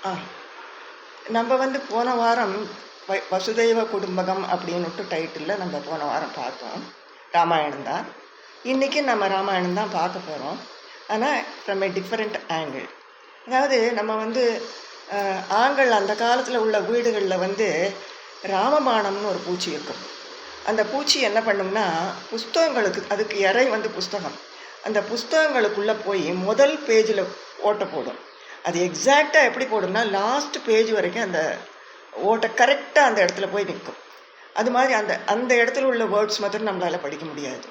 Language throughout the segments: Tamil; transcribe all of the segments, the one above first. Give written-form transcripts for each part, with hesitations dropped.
ஆ நம்ம வந்து போன வாரம் வசுதெய்வ குடும்பகம் அப்படின்னுட்டு டைட்டிலில் நம்ம போன வாரம் பார்த்தோம். ராமாயணம் தான். இன்றைக்கி நம்ம ராமாயணம் தான் பார்க்க போகிறோம். ஆனால் ஃப்ரம் எ டிஃப்ரெண்ட் ஆங்கிள். அதாவது நம்ம வந்து ஆண்கள் அந்த காலத்தில் உள்ள வீடுகளில் வந்து ராமபாணம்னு ஒரு பூச்சி இருக்கும். அந்த பூச்சி என்ன பண்ணும்னா புஸ்தகங்களுக்கு, அதுக்கு இறை வந்து புஸ்தகம், அந்த புஸ்தகங்களுக்குள்ளே போய் முதல் பேஜில் ஓட்டை போடும். அது எக்ஸாக்டாக எப்படி போடும்னா லாஸ்ட் பேஜ் வரைக்கும் அந்த ஓட்டை கரெக்டாக அந்த இடத்துல போய் நிற்கும். அது மாதிரி அந்த அந்த இடத்துல உள்ள வேர்ட்ஸ் மாத்திரம் நம்மளால் படிக்க முடியாது.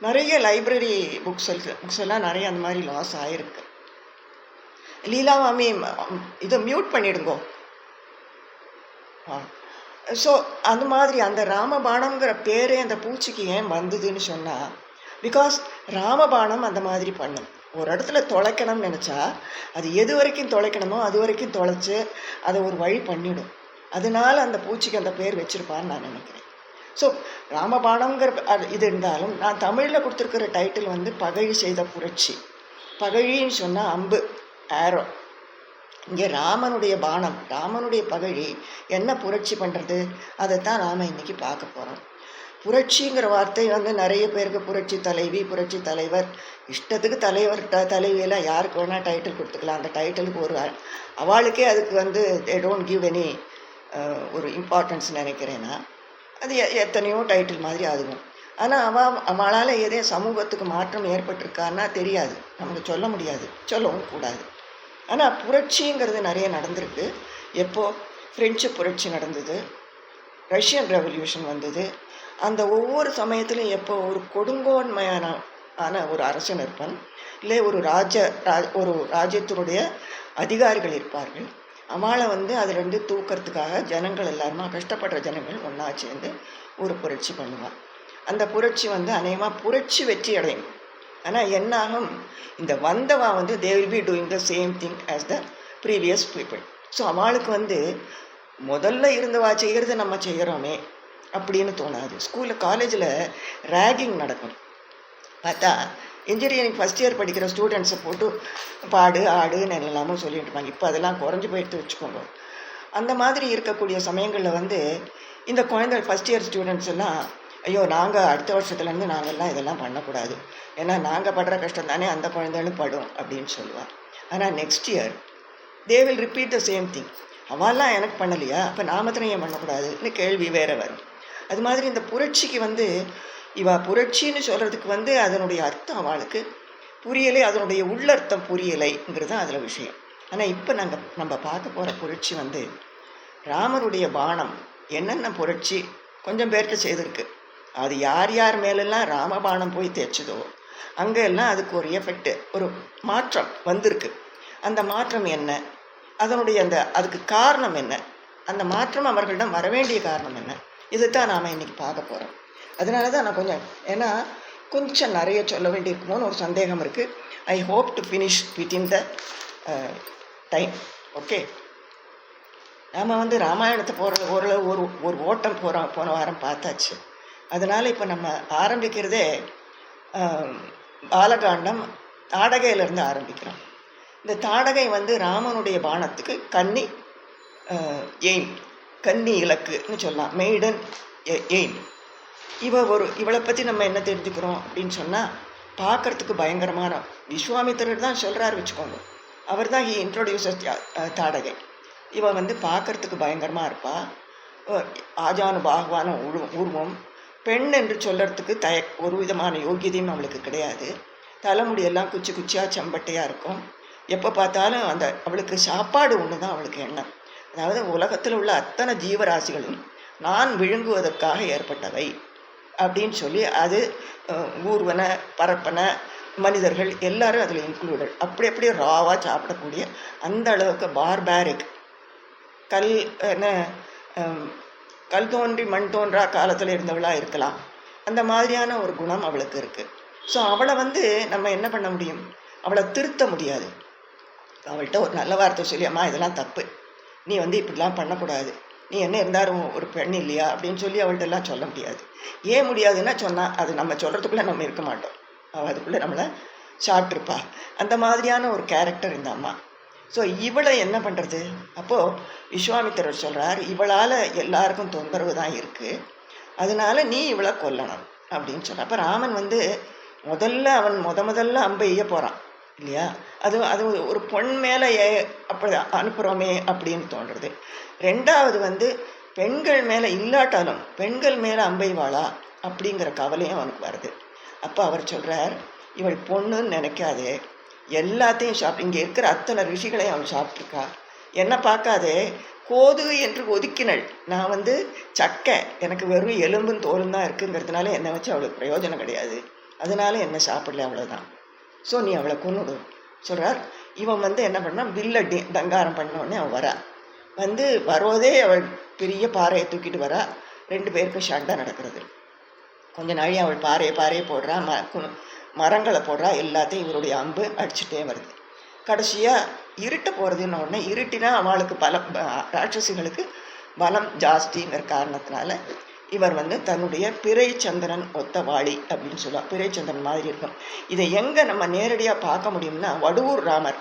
நிறைய லைப்ரரி புக்ஸ் எல்லாம் நிறைய அந்த மாதிரி லாஸ் ஆகிருக்கு. லீலாவாமி இதை மியூட் பண்ணிடுங்கோ. ஸோ அந்த மாதிரி அந்த ராமபாணம்ங்கிற பேரே அந்த பூச்சிக்கு ஏன் வந்ததுன்னு சொன்னால், பிகாஸ் ராமபாணம் அந்த மாதிரி பண்ணும். ஒரு இடத்துல தொலைக்கணும்னு நினச்சா அது எது வரைக்கும் தொலைக்கணுமோ அது வரைக்கும் தொலைச்சி அதை ஒரு வழி பண்ணிடும். அதனால அந்த பூச்சிக்கு அந்த பேர் வச்சுருப்பான்னு நான் நினைக்கிறேன். ஸோ ராமபாணம்ங்கிற இது இருந்தாலும் நான் தமிழில் கொடுத்துருக்கிற டைட்டில் வந்து பகழி செய்த புரட்சி. பகழின்னு சொன்னால் அம்பு, ஆரோ. இங்கே ராமனுடைய பானம், ராமனுடைய பகழி என்ன புரட்சி பண்ணுறது, அதைத்தான் நாம் இன்றைக்கி பார்க்க போகிறோம். புரட்சிங்கிற வார்த்தை வந்து நிறைய பேருக்கு புரட்சி தலைவி, புரட்சி தலைவர், இஷ்டத்துக்கு தலைவர் தலைவியெல்லாம் யாருக்கு வேணால் டைட்டில் கொடுத்துக்கலாம். அந்த டைட்டிலுக்கு ஒரு அவளுக்கே அதுக்கு வந்து தே டோன்ட் கிவ் எனி ஒரு இம்பார்ட்டன்ஸ் நினைக்கிறேன்னா. அது எத்தனையோ டைட்டில் மாதிரி அதுவும். ஆனால் அவளால் ஏதே சமூகத்துக்கு மாற்றம் ஏற்பட்டிருக்கான்னா தெரியாது, நமக்கு சொல்ல முடியாது, சொல்லவும் கூடாது. ஆனால் புரட்சிங்கிறது நிறைய நடந்திருக்கு. எப்போது ஃப்ரெஞ்சு புரட்சி நடந்தது, ரஷ்யன் ரெவல்யூஷன் வந்தது. அந்த ஒவ்வொரு சமயத்திலும் எப்போ ஒரு கொடுங்கோன்மையான ஒரு அரசன் இருப்பான், இல்லை ஒரு ராஜ்யத்தினுடைய அதிகாரிகள் இருப்பார்கள். அவளை வந்து அதிலிருந்து தூக்கிறதுக்காக ஜனங்கள் எல்லாருமா, கஷ்டப்படுற ஜனங்கள் ஒன்றா சேர்ந்து ஒரு புரட்சி பண்ணுவாள். அந்த புரட்சி வந்து அநேகமாக புரட்சி வெற்றி அடையும். ஆனால் என்னாகும், இந்த வந்தவா வந்து they will be doing the same thing as the previous people. So அவளுக்கு வந்து முதல்ல இருந்தவா செய்கிறது நம்ம செய்கிறோமே அப்படின்னு தோணாது. ஸ்கூலில் காலேஜில் ரேகிங் நடக்கும். பார்த்தா இன்ஜினியரிங் ஃபஸ்ட் இயர் படிக்கிற ஸ்டூடெண்ட்ஸை போட்டு பாடு ஆடுன்னு எல்லாமோ சொல்லிட்டு இருப்பாங்க. இப்போ அதெல்லாம் குறைஞ்சி போயிட்டு வச்சுக்கோங்க. அந்த மாதிரி இருக்கக்கூடிய சமயங்களில் வந்து இந்த குழந்தைகள் ஃபஸ்ட் இயர் ஸ்டூடெண்ட்ஸ் எல்லாம், ஐயோ நாங்கள் அடுத்த வருஷத்துலேருந்து நாங்கள்லாம் இதெல்லாம் பண்ணக்கூடாது, ஏன்னா நாங்கள் படுற கஷ்டம் தானே அந்த குழந்தைகளும் படும் அப்படின்னு சொல்லுவாள். ஆனால் next year they will repeat the same thing. அவெல்லாம் எனக்கு பண்ணலையா, அப்போ நாமத்திரம் ஏன் பண்ணக்கூடாதுன்னு கேள்வி வேறு வரும். அது மாதிரி இந்த புரட்சிக்கு வந்து புரட்சின்னு சொல்கிறதுக்கு வந்து அதனுடைய அர்த்தம் அவளுக்கு புரியலை, அதனுடைய உள்ளர்த்தம் புரியலைங்கிறது தான் அதில் விஷயம். ஆனால் இப்போ நம்ம பார்க்க போகிற புரட்சி வந்து ராமருடைய பானம். என்னென்ன புரட்சி கொஞ்சம் பேர்கிட்ட செய்திருக்கு, அது யார் யார் மேலெல்லாம் ராமபானம் போய் தேய்ச்சதோ அங்கே எல்லாம் அதுக்கு ஒரு எஃபெக்ட், ஒரு மாற்றம் வந்திருக்கு. அந்த மாற்றம் என்ன, அதனுடைய அதுக்கு காரணம் என்ன, அந்த மாற்றம் அவர்களிடம் வரவேண்டிய காரணம் என்ன, இதுதான் நாம் இன்றைக்கி பார்க்க போகிறோம். அதனால தான் நான் கொஞ்சம் நிறைய சொல்ல வேண்டியிருக்குமோன்னு ஒரு சந்தேகம் இருக்குது. I hope to finish within the time. Okay, நாம் வந்து ராமாயணத்தை ஒரு ஓட்டம் போன வாரம் பார்த்தாச்சு. அதனால் இப்போ நம்ம ஆரம்பிக்கிறதே பாலகாண்டம் தாடகையிலேருந்து ஆரம்பிக்கிறோம். இந்த தாடகை வந்து ராமனுடைய பானத்துக்கு கன்னி எய்ம், கன்னி இலக்குன்னு சொல்லலாம், மெய்டன் எய்ம். இவளை பற்றி நம்ம என்ன தெரிஞ்சுக்கிறோம் அப்படின்னு சொன்னால், பார்க்குறதுக்கு பயங்கரமான, விஸ்வாமித்திரர் தான் சொல்கிறார் வச்சுக்கோங்க, அவர் தான் ஹி இன்ட்ரோடியூசஸ் தாடகை. இவள் வந்து பார்க்குறதுக்கு பயங்கரமாக இருப்பாள். ஆஜானு பாகுவான உருவம். பெண் என்று சொல்கிறதுக்கு ஒரு விதமான யோகியதையும் அவளுக்கு கிடையாது. தலைமுடியெல்லாம் குச்சி குச்சியாக செம்பட்டையாக இருக்கும். எப்போ பார்த்தாலும் அவளுக்கு சாப்பாடு ஒன்று தான் அவளுக்கு எண்ணம். அதாவது உலகத்தில் உள்ள அத்தனை ஜீவராசிகளும் நான் விழுங்குவதற்காக ஏற்பட்டவை அப்படின்னு சொல்லி, அது ஊர்வன பரப்பன மனிதர்கள் எல்லாரும் அதில் இன்க்ளூடட். அப்படி ராவாக சாப்பிடக்கூடிய அந்த அளவுக்கு பார்பாரிக், கல் தோன்றி மண் தோன்றா காலத்தில் இருந்தவளாக இருக்கலாம். அந்த மாதிரியான ஒரு குணம் அவளுக்கு இருக்குது. ஸோ அவளை வந்து நம்ம என்ன பண்ண முடியும், அவளை திருத்த முடியாது. அவள்கிட்ட ஒரு நல்ல வார்த்தை சொல்லி, அம்மா இதெல்லாம் தப்பு, நீ வந்து இப்படிலாம் பண்ணக்கூடாது, நீ என்ன இருந்தாலும் ஒரு பெண் இல்லையா அப்படின்னு சொல்லி அவள்கிட்ட எல்லாம் சொல்ல முடியாது. ஏன் முடியாதுன்னா சொன்னால் அது நம்ம சொல்கிறதுக்குள்ளே நம்ம இருக்க மாட்டோம், அவள் அதுக்குள்ளே நம்மளை சாப்பிட்ருப்பா. அந்த மாதிரியான ஒரு கேரக்டர் இந்த அம்மா. ஸோ இவளை என்ன பண்ணுறது? அப்போது விஸ்வாமித்திரர் சொல்கிறார், இவளால் எல்லாருக்கும் தொந்தரவு தான் இருக்குது, அதனால நீ இவளை கொல்லணும் அப்படின்னு சொல்கிறார். அப்போ ராமன் அவன் முதல்ல அம்பை எய்ய போகிறான் இல்லையா? அது ஒரு பொன் மேலே அப்படி அனுப்புகிறோமே அப்படின்னு தோன்றுறது. ரெண்டாவது பெண்கள் மேலே இல்லாட்டாலும் பெண்கள் மேலே அம்பைவாளா அப்படிங்கிற கவலையும் அவனுக்கு வருது. அப்போ அவர் சொல்கிறார், இவள் பொண்ணுன்னு நினைக்காதே, எல்லாத்தையும் இங்கே இருக்கிற அத்தனை ரிஷிகளையும் அவள் சாப்பிட்ருக்கா, என்னை பார்க்காதே, கோது என்று ஒதுக்கினள். நான் சக்கை, எனக்கு வெறும் எலும்பும் தோலும் தான் இருக்குங்கிறதுனால என்னை வச்சு அவளுக்கு பிரயோஜனம் கிடையாது, அதனால என்னை சாப்பிடல, அவ்வளோதான். ஸோ நீ அவளை கொன்னுடு சொல்கிறார். இவன் என்ன பண்ணான், வில்ல தங்காரம் பண்ணோடனே அவன் வரா. வருவதே அவள் பெரிய பாறையை தூக்கிட்டு வரா. 2 பேருக்கும் சண்டை நடக்கிறது. கொஞ்ச நாளி அவள் பாறையை போடுறா, மரங்களை போடுறா, எல்லாத்தையும் இவருடைய அம்பு அடிச்சுட்டே வருது. கடைசியாக இருட்ட போகிறதுன்னு உடனே, இருட்டினா அவளுக்கு ராட்சசிகளுக்கு பலம் ஜாஸ்திங்கிற காரணத்தினால இவர் தன்னுடைய பிறை சந்திரன் ஒத்த வாளி அப்படின்னு சொல்லுவாள். பிறை சந்திரன் மாதிரி இருக்கும். இதை எங்கே நம்ம நேரடியாக பார்க்க முடியும்னா, வடுவூர் ராமர்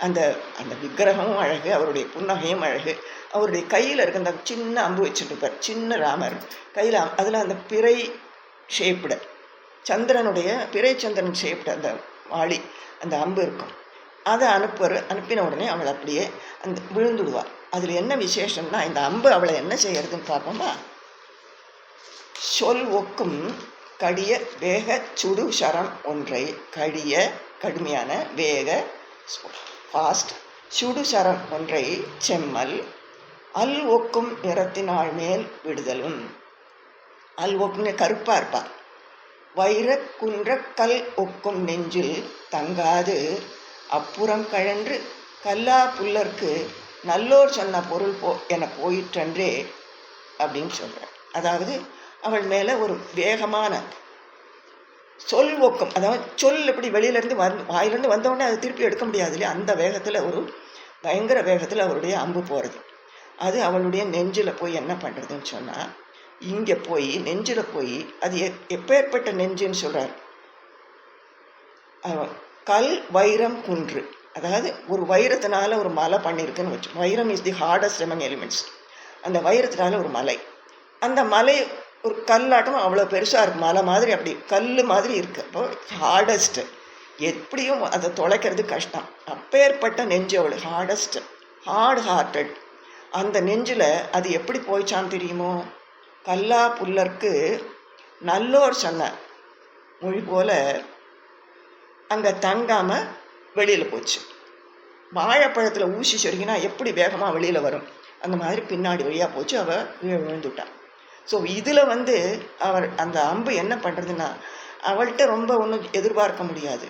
அந்த அந்த விக்கிரகமும் அழகு, அவருடைய புன்னகையும் அழகு. அவருடைய கையில் இருக்க அந்த சின்ன அம்பு வச்சுருப்பார், சின்ன ராமர் கையில். அதில் அந்த பிறை ஷேப்டு சந்திரனுடைய பிறை சந்திரன் ஷேப்டு அந்த வாளி, அந்த அம்பு இருக்கும். அதை அனுப்பின உடனே அவள் அப்படியே விழுந்துடுவாள். அதில் என்ன விசேஷம்னா, இந்த அம்பு அவளை என்ன செய்யறதுன்னு பார்ப்போமா. சொல் ஒக்கும் கடிய வேக சுடு சரம் ஒன்றை, கடிய கடுமையான, வேக ஃபாஸ்ட், சுடு சரம் ஒன்றை செம்மல், அல் ஒக்கும் நிறத்தினாள் மேல் விடுதலும். அல் ஒக்குன்னு கருப்பாக இருப்பார். வைர குன்ற கல் ஒக்கும் நெஞ்சில் தங்காது அப்புறம் கழன்று கல்லா புல்லர்க்கு நல்லோர் சொன்ன பொருள் என போயிற்றன்றே அப்படின்னு சொல்கிறார். அதாவது அவள் மேலே ஒரு வேகமான சொல் ஒக்கம், அதாவது சொல் எப்படி வெளியிலேருந்து வாயிலேருந்து வந்தோடனே அதை திருப்பி எடுக்க முடியாது இல்லையா, அந்த வேகத்தில் ஒரு பயங்கர வேகத்தில் அவருடைய அம்பு போகிறது. அது அவளுடைய நெஞ்சில் போய் என்ன பண்ணுறதுன்னு சொன்னால், இங்கே போய் நெஞ்சில் போய், அது எப்பேற்பட்ட நெஞ்சுன்னு சொல்கிறார். கல் வைரம் குன்று, அதாவது ஒரு வைரத்தினால ஒரு மலை பண்ணியிருக்குன்னு வச்சு. வைரம் is the hardest among elements. அந்த வைரத்தினால ஒரு மலை, அந்த மலை ஒரு கல்லாட்டம் அவ்வளோ பெருசாக இருக்கும், மலை மாதிரி, அப்படி கல் மாதிரி இருக்குது. அப்போ ஹார்டஸ்ட்டு, எப்படியும் அதை தொலைக்கிறது கஷ்டம். அப்பேற்பட்ட நெஞ்சு அவள், ஹார்ட் ஹார்ட்டட். அந்த நெஞ்சில் அது எப்படி போயிச்சான்னு தெரியுமோ, கல்லா புல்லர்க்கு நல்லோர் சொன்ன மொழி போல் அங்கே தங்காமல் வெளியில் போச்சு. வாழைப்பழத்தில் ஊசி சொருகினா எப்படி வேகமாக வெளியில் வரும், அந்த மாதிரி பின்னாடி வழியாக போச்சு. அவள் விழுந்துட்டான். ஸோ இதில் அவர் அந்த அம்பு என்ன பண்ணுறதுன்னா, அவள்கிட்ட ரொம்ப ஒன்றும் எதிர்பார்க்க முடியாது,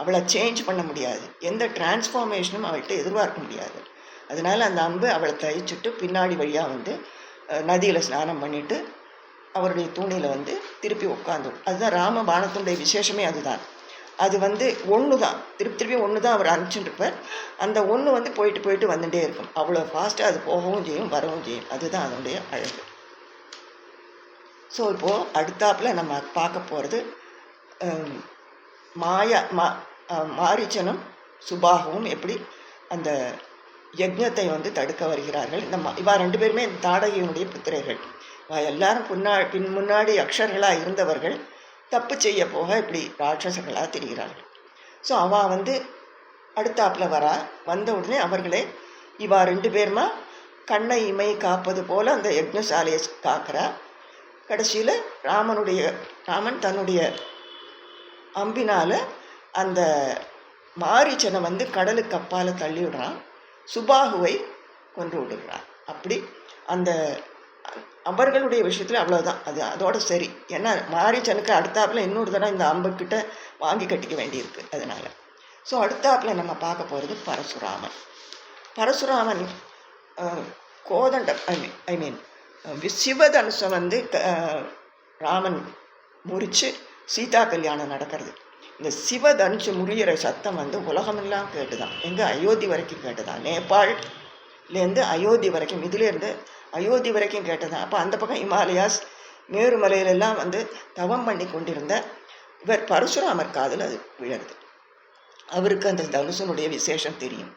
அவளை சேஞ்ச் பண்ண முடியாது, எந்த டிரான்ஸ்ஃபார்மேஷனும் அவள்கிட்ட எதிர்பார்க்க முடியாது. அதனால் அந்த அம்பு அவளை தயிச்சுட்டு பின்னாடி வழியாக நதியில் ஸ்நானம் பண்ணிவிட்டு அவருடைய தூணியில் திருப்பி உட்காந்து. அதுதான் ராம பாணத்தினுடைய விசேஷமே. அதுதான் அது ஒன்று தான், திருப்பி ஒன்று தான் அவர் அனுப்பிச்சுட்டுருப்பார். அந்த ஒன்று போயிட்டு வந்துட்டே இருக்கும். அவ்வளோ ஃபாஸ்ட்டாக அது போகவும் செய்யும், வரவும் செய்யும். அதுதான் அதனுடைய அழகு. ஸோ இப்போது அடுத்தாப்பில் நம்ம பார்க்க போகிறது மாரீச்சனும் சுபாகவும் எப்படி அந்த யஜ்ஞத்தை தடுக்க வருகிறார்கள். இவா 2 பேருமே தாடகையினுடைய புத்திரர்கள். எல்லாரும் முன்னாடி அக்ஷர்களாக இருந்தவர்கள் தப்பு செய்ய போக இப்படி ராட்சசர்களாக தெரிகிறார்கள். ஸோ அவள் அடுத்தாப்பில் வந்த உடனே அவர்களே இவா 2 பேருமா கண்ணை இமை காப்பது போல் அந்த யஜ்ஞசாலையை காக்கிறா. கடைசியில் ராமன் தன்னுடைய அம்பினால் அந்த மாரீச்சனை கடலுக்கு அப்பால் தள்ளி விடுறான், சுபாகுவை கொன்று விடுகிறான். அப்படி அந்த அவர்களுடைய விஷயத்தில் அவ்வளோதான், அதோட சரி. ஏன்னா மாரீச்சனுக்கு அடுத்தாப்பில் இன்னொரு தடவை இந்த அம்புக்கிட்ட வாங்கி கட்டிக்க வேண்டியிருக்கு. அதனால் ஸோ அடுத்தாப்பில் நம்ம பார்க்க போகிறது பரசுராமன் கோதண்டம் ஐ மீன் சிவதனுஷை ராமன் முறித்து சீதா கல்யாணம் நடக்கிறது. இந்த சிவதனுஷு முறியிற சத்தம் உலகமெல்லாம் கேட்டுதான். எங்கே அயோத்தி வரைக்கும் கேட்டுதான், நேபாள்லேருந்து அயோத்தி வரைக்கும், இதிலேருந்து அயோத்தி வரைக்கும் கேட்டதான். அப்போ அந்த பக்கம் இமாலயாஸ் மேருமலையிலெல்லாம் தவம் பண்ணி கொண்டிருந்த இவர் பரசுராமர் காதில் அது விழருது. அவருக்கு அந்த தனுஷனுடைய விசேஷம் தெரியும்.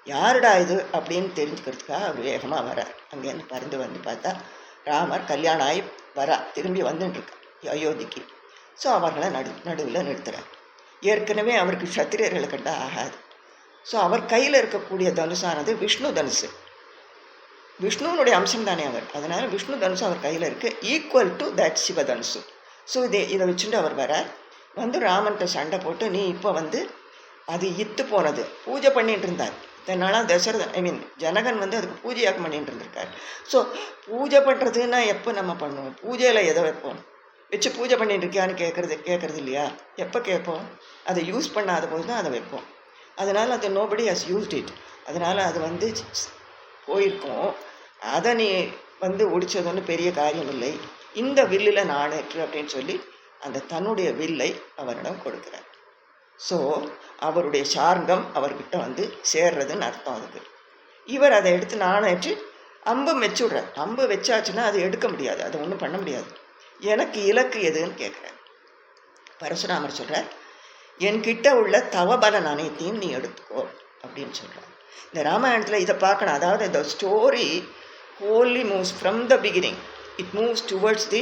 யாருடா இது அப்படின்னு தெரிஞ்சுக்கிறதுக்காக அவர் வேகமாக வரார். அங்கேருந்து பறந்து வந்து பார்த்தா ராமர் கல்யாணம் ஆகி திரும்பி வந்துட்டுருக்கார் அயோத்திக்கு. ஸோ அவர்களை நடுவில் நிறுத்துகிறார். ஏற்கனவே அவருக்கு சத்திரியர்களை கண்டால் ஆகாது. ஸோ அவர் கையில் இருக்கக்கூடிய தனுசானது விஷ்ணு தனுசு, விஷ்ணுவனுடைய அம்சம் தானே அவர். அதனால் விஷ்ணு தனுசு அவர் கையில் இருக்குது, ஈக்குவல் டு தட் சிவ தனுசு. ஸோ இதை வச்சுட்டு அவர் வந்து ராமன்கிட்ட சண்டை போட்டு, நீ இப்போ அது இத்து போனது பூஜை பண்ணிட்டு இருந்தார் இதனால் ஜனகன் அதுக்கு பூஜையாக பண்ணிட்டு இருந்திருக்கார். ஸோ பூஜை பண்ணுறதுன்னா எப்போ நம்ம பண்ணுவோம்? பூஜையில் எதை வைப்போம்? வச்சு பூஜை பண்ணிட்டு இருக்கியான்னு கேட்குறது இல்லையா? எப்போ கேட்போம்? அதை யூஸ் பண்ணாத போது தான் அதை வைப்போம். அதனால் அது நோபடி ஹஸ் யூஸ்ட் இட். அதனால் அது போயிருக்கோம். அதை நீ ஒடிச்சது ஒன்றும் பெரிய காரியம் இல்லை, இந்த வில்லில் நாணேற்று அப்படின்னு சொல்லி அந்த தன்னுடைய வில்லை அவரிடம் கொடுக்குறார். ஸோ அவருடைய சார்கம் அவர்கிட்ட சேர்றதுன்னு அர்த்தம். அதுக்கு இவர் அதை எடுத்து நாணேற்று அம்பு வச்சுடுறார். அம்பு வச்சாச்சுன்னா அது எடுக்க முடியாது, அதை ஒன்றும் பண்ண முடியாது. எனக்கு இலக்கு எதுன்னு கேட்குறார். பரசுராமர் சொல்கிறார், என்கிட்ட உள்ள தவபலன் அனைத்தையும் நீ எடுத்துக்கோ அப்படின்னு சொல்கிறார். இந்த ராமாயணத்தில் இதை பார்க்கணும். அதாவது இந்த story wholly moves from the beginning, it moves towards the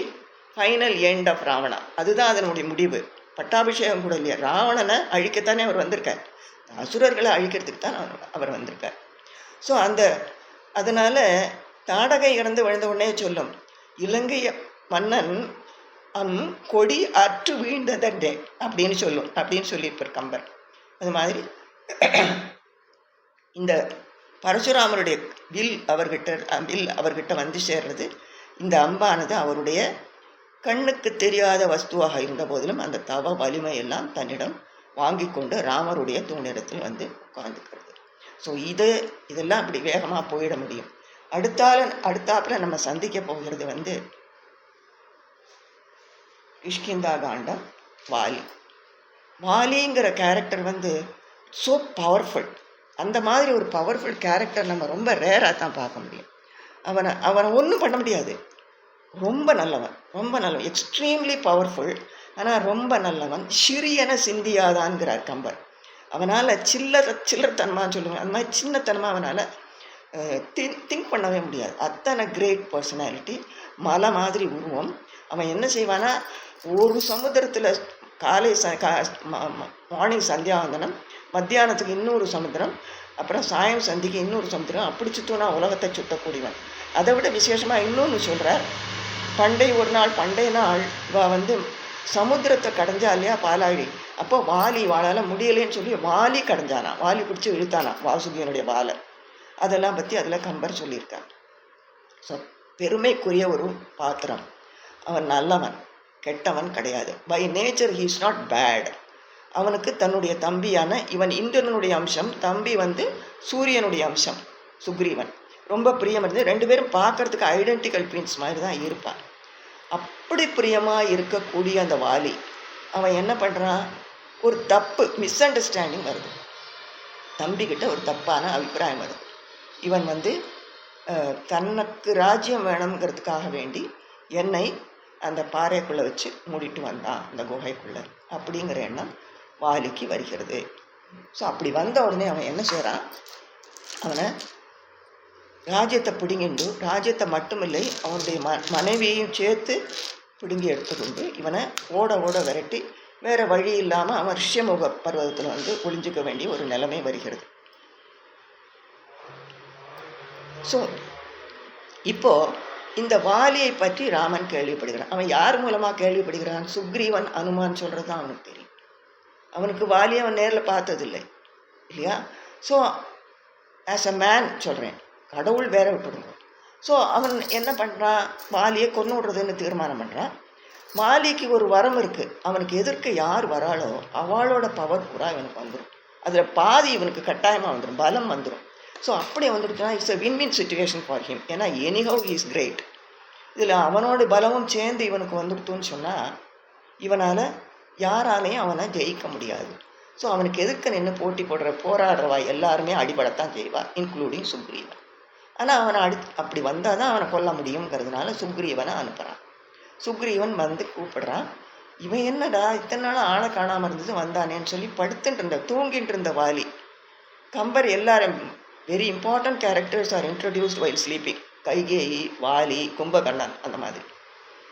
final end of Ravana. அதுதான் அதனுடைய முடிவு. பட்டாபிஷேகம் கூட இல்லையா, ராவணனை அழிக்கத்தானே அவர் வந்திருக்கார், அசுரர்களை அழிக்கிறதுக்கு தான் அவர் வந்திருக்கார். ஸோ அதனால் தாடகை இறந்து விழுந்த உடனே சொல்லும், இலங்கை மன்னன் கொடி அற்று வீழ்ந்ததே அப்படின்னு சொல்லியிருப்பார் கம்பர். அது மாதிரி இந்த பரசுராமருடைய வில் அவர்கிட்ட சேர்றது. இந்த அம்பானது அவருடைய கண்ணுக்கு தெரியாத வஸ்துவாக இருந்த போதிலும் அந்த தவ வலிமை எல்லாம் தன்னிடம் வாங்கி கொண்டு ராமருடைய தூணிடத்தில் உட்கார்ந்துக்கிறது. ஸோ இதெல்லாம் அப்படி வேகமாக போயிட முடியும். அடுத்தாப்புல நம்ம சந்திக்க போகிறது கிஷ்கிந்தா காண்டம். வாலிங்கிற கேரக்டர் ஸோ பவர்ஃபுல். அந்த மாதிரி ஒரு பவர்ஃபுல் கேரக்டர் நம்ம ரொம்ப ரேராக தான் பார்க்க முடியும். அவனை ஒன்றும் பண்ண முடியாது. ரொம்ப நல்லவன், எக்ஸ்ட்ரீம்லி பவர்ஃபுல். ஆனால் ரொம்ப நல்லவன். சிறியன சிந்தியாதான்ங்கிறார் கம்பர். அவனால் சில்லறத்தனமான்னு சொல்லுவேன், அந்த மாதிரி சின்னத்தனமாக அவனால் திங்க் பண்ணவே முடியாது. அத்தனை கிரேட் பர்சனாலிட்டி, மலை மாதிரி உருவம். அவன் என்ன செய்வானா, ஒரு சமுத்திரத்தில் காலை மார்னிங் சந்தியாவந்தனம், மத்தியானத்துக்கு இன்னொரு சமுத்திரம், அப்புறம் சாயம் சந்திக்கு இன்னொரு சமுத்திரம், அப்படி சுற்றினா உலகத்தை சுற்றக்கூடியவன். அதை விட விசேஷமாக இன்னொன்று சொல்கிறார். பண்டைய நாள் சமுத்திரத்தை கடைஞ்சா இல்லையா பாலாழி, அப்போ வாழால் முடியலைன்னு சொல்லி வாலி கடைஞ்சானா, வாலி பிடிச்சி இழுத்தானா வாசுகியனுடைய வாழை. அதெல்லாம் பற்றி அதில் கம்பர் சொல்லியிருக்காங்க. ஸோ பெருமைக்குரிய ஒரு பாத்திரம். அவன் நல்லவன், கெட்டவன் கிடையாது. By nature he is not bad. அவனுக்கு தன்னுடைய தம்பியான இவன் இந்திரனுடைய அம்சம், தம்பி சூரியனுடைய அம்சம் சுக்ரீவன், ரொம்ப பிரியம் இருந்தது. ரெண்டு பேரும் பார்க்கறதுக்கு ஐடென்டிக்கல் ட்வின்ஸ் மாதிரி தான் இருப்பான். அப்படி பிரியமாக இருக்கக்கூடிய அந்த வாலி அவன் என்ன பண்ணுறான், ஒரு தப்பு மிஸ் அண்டர்ஸ்டாண்டிங் வருது, தம்பிக்கிட்ட ஒரு தப்பான அபிப்பிராயம் வருது. இவன் தனக்கு ராஜ்யம் வேணுங்கிறதுக்காக வேண்டி என்னை அந்த பாறைக்குள்ளே வச்சு மூடிட்டு வந்தான் அந்த குகைக்குள்ளே அப்படிங்கிற எண்ணம் வாலிக்கு வருகிறது. ஸோ அப்படி வந்த உடனே அவன் என்ன செய்கிறான், அவனை ராஜ்யத்தை பிடுங்கிண்டு, ராஜ்யத்தை மட்டுமில்லை அவனுடைய மனைவியையும் சேர்த்து பிடுங்கி எடுத்துக்கொண்டு இவனை ஓட விரட்டி வேறு வழி இல்லாமல் அவன் ரிஷ்யமுக பர்வதத்தில் ஒளிஞ்சிக்க வேண்டிய ஒரு நிலைமை வருகிறது. ஸோ இப்போது இந்த வாலியை பற்றி ராமன் கேள்விப்படுகிறான். அவன் யார் மூலமாக கேள்விப்படுகிறான், சுக்ரீவன் அனுமான் சொல்கிறது தான் அவனுக்கு தெரியும். அவனுக்கு வாலியை அவன் நேரில் பார்த்ததில்லை இல்லையா. ஸோ ஆஸ் அ மேன் சொல்கிறேன், கடவுள் வேற விட்டுடுங்க. ஸோ அவன் என்ன பண்ணுறான், வாலியை கொண்டு விடுறதுன்னு தீர்மானம் பண்ணுறான். வாலிக்கு ஒரு வரம் இருக்குது, அவனுக்கு எதிர்க்க யார் வராளோ அவளோட பவர் பூரா இவனுக்கு வந்துடும். அதில் பாதி இவனுக்கு கட்டாயமாக வந்துடும், பலம் வந்துடும். ஸோ அப்படி வந்துடுச்சுன்னா it's a win situation for him. ஏன்னா எனிஹவ் இஸ் கிரேட். இதில் அவனோட பலமும் சேர்ந்து இவனுக்கு வந்துடுத்துன்னு சொன்னால் இவனால் யாராலையும் அவனை ஜெயிக்க முடியாது. ஸோ அவனுக்கு எதிர்க்க நின்று போராடுறவா எல்லாருமே அடிபடத்தான் செய்வார், இன்க்ளூடிங் சுக்ரீவன். ஆனால் அவனை அப்படி வந்தால் தான் அவனை கொல்ல முடியுங்கிறதுனால சுக்ரீவனை அனுப்புகிறான். சுக்ரீவன் கூப்பிடுறான். இவன் என்னடா இத்தனை நாள் ஆளை காணாமல் இருந்தது வந்தானேன்னு சொல்லி தூங்கிட்டு இருந்த வாலி. கம்பர் எல்லாரும் very important characters are introduced while sleeping. Kaikeyi, Vali, Kumbhakarnan அந்த மாதிரி.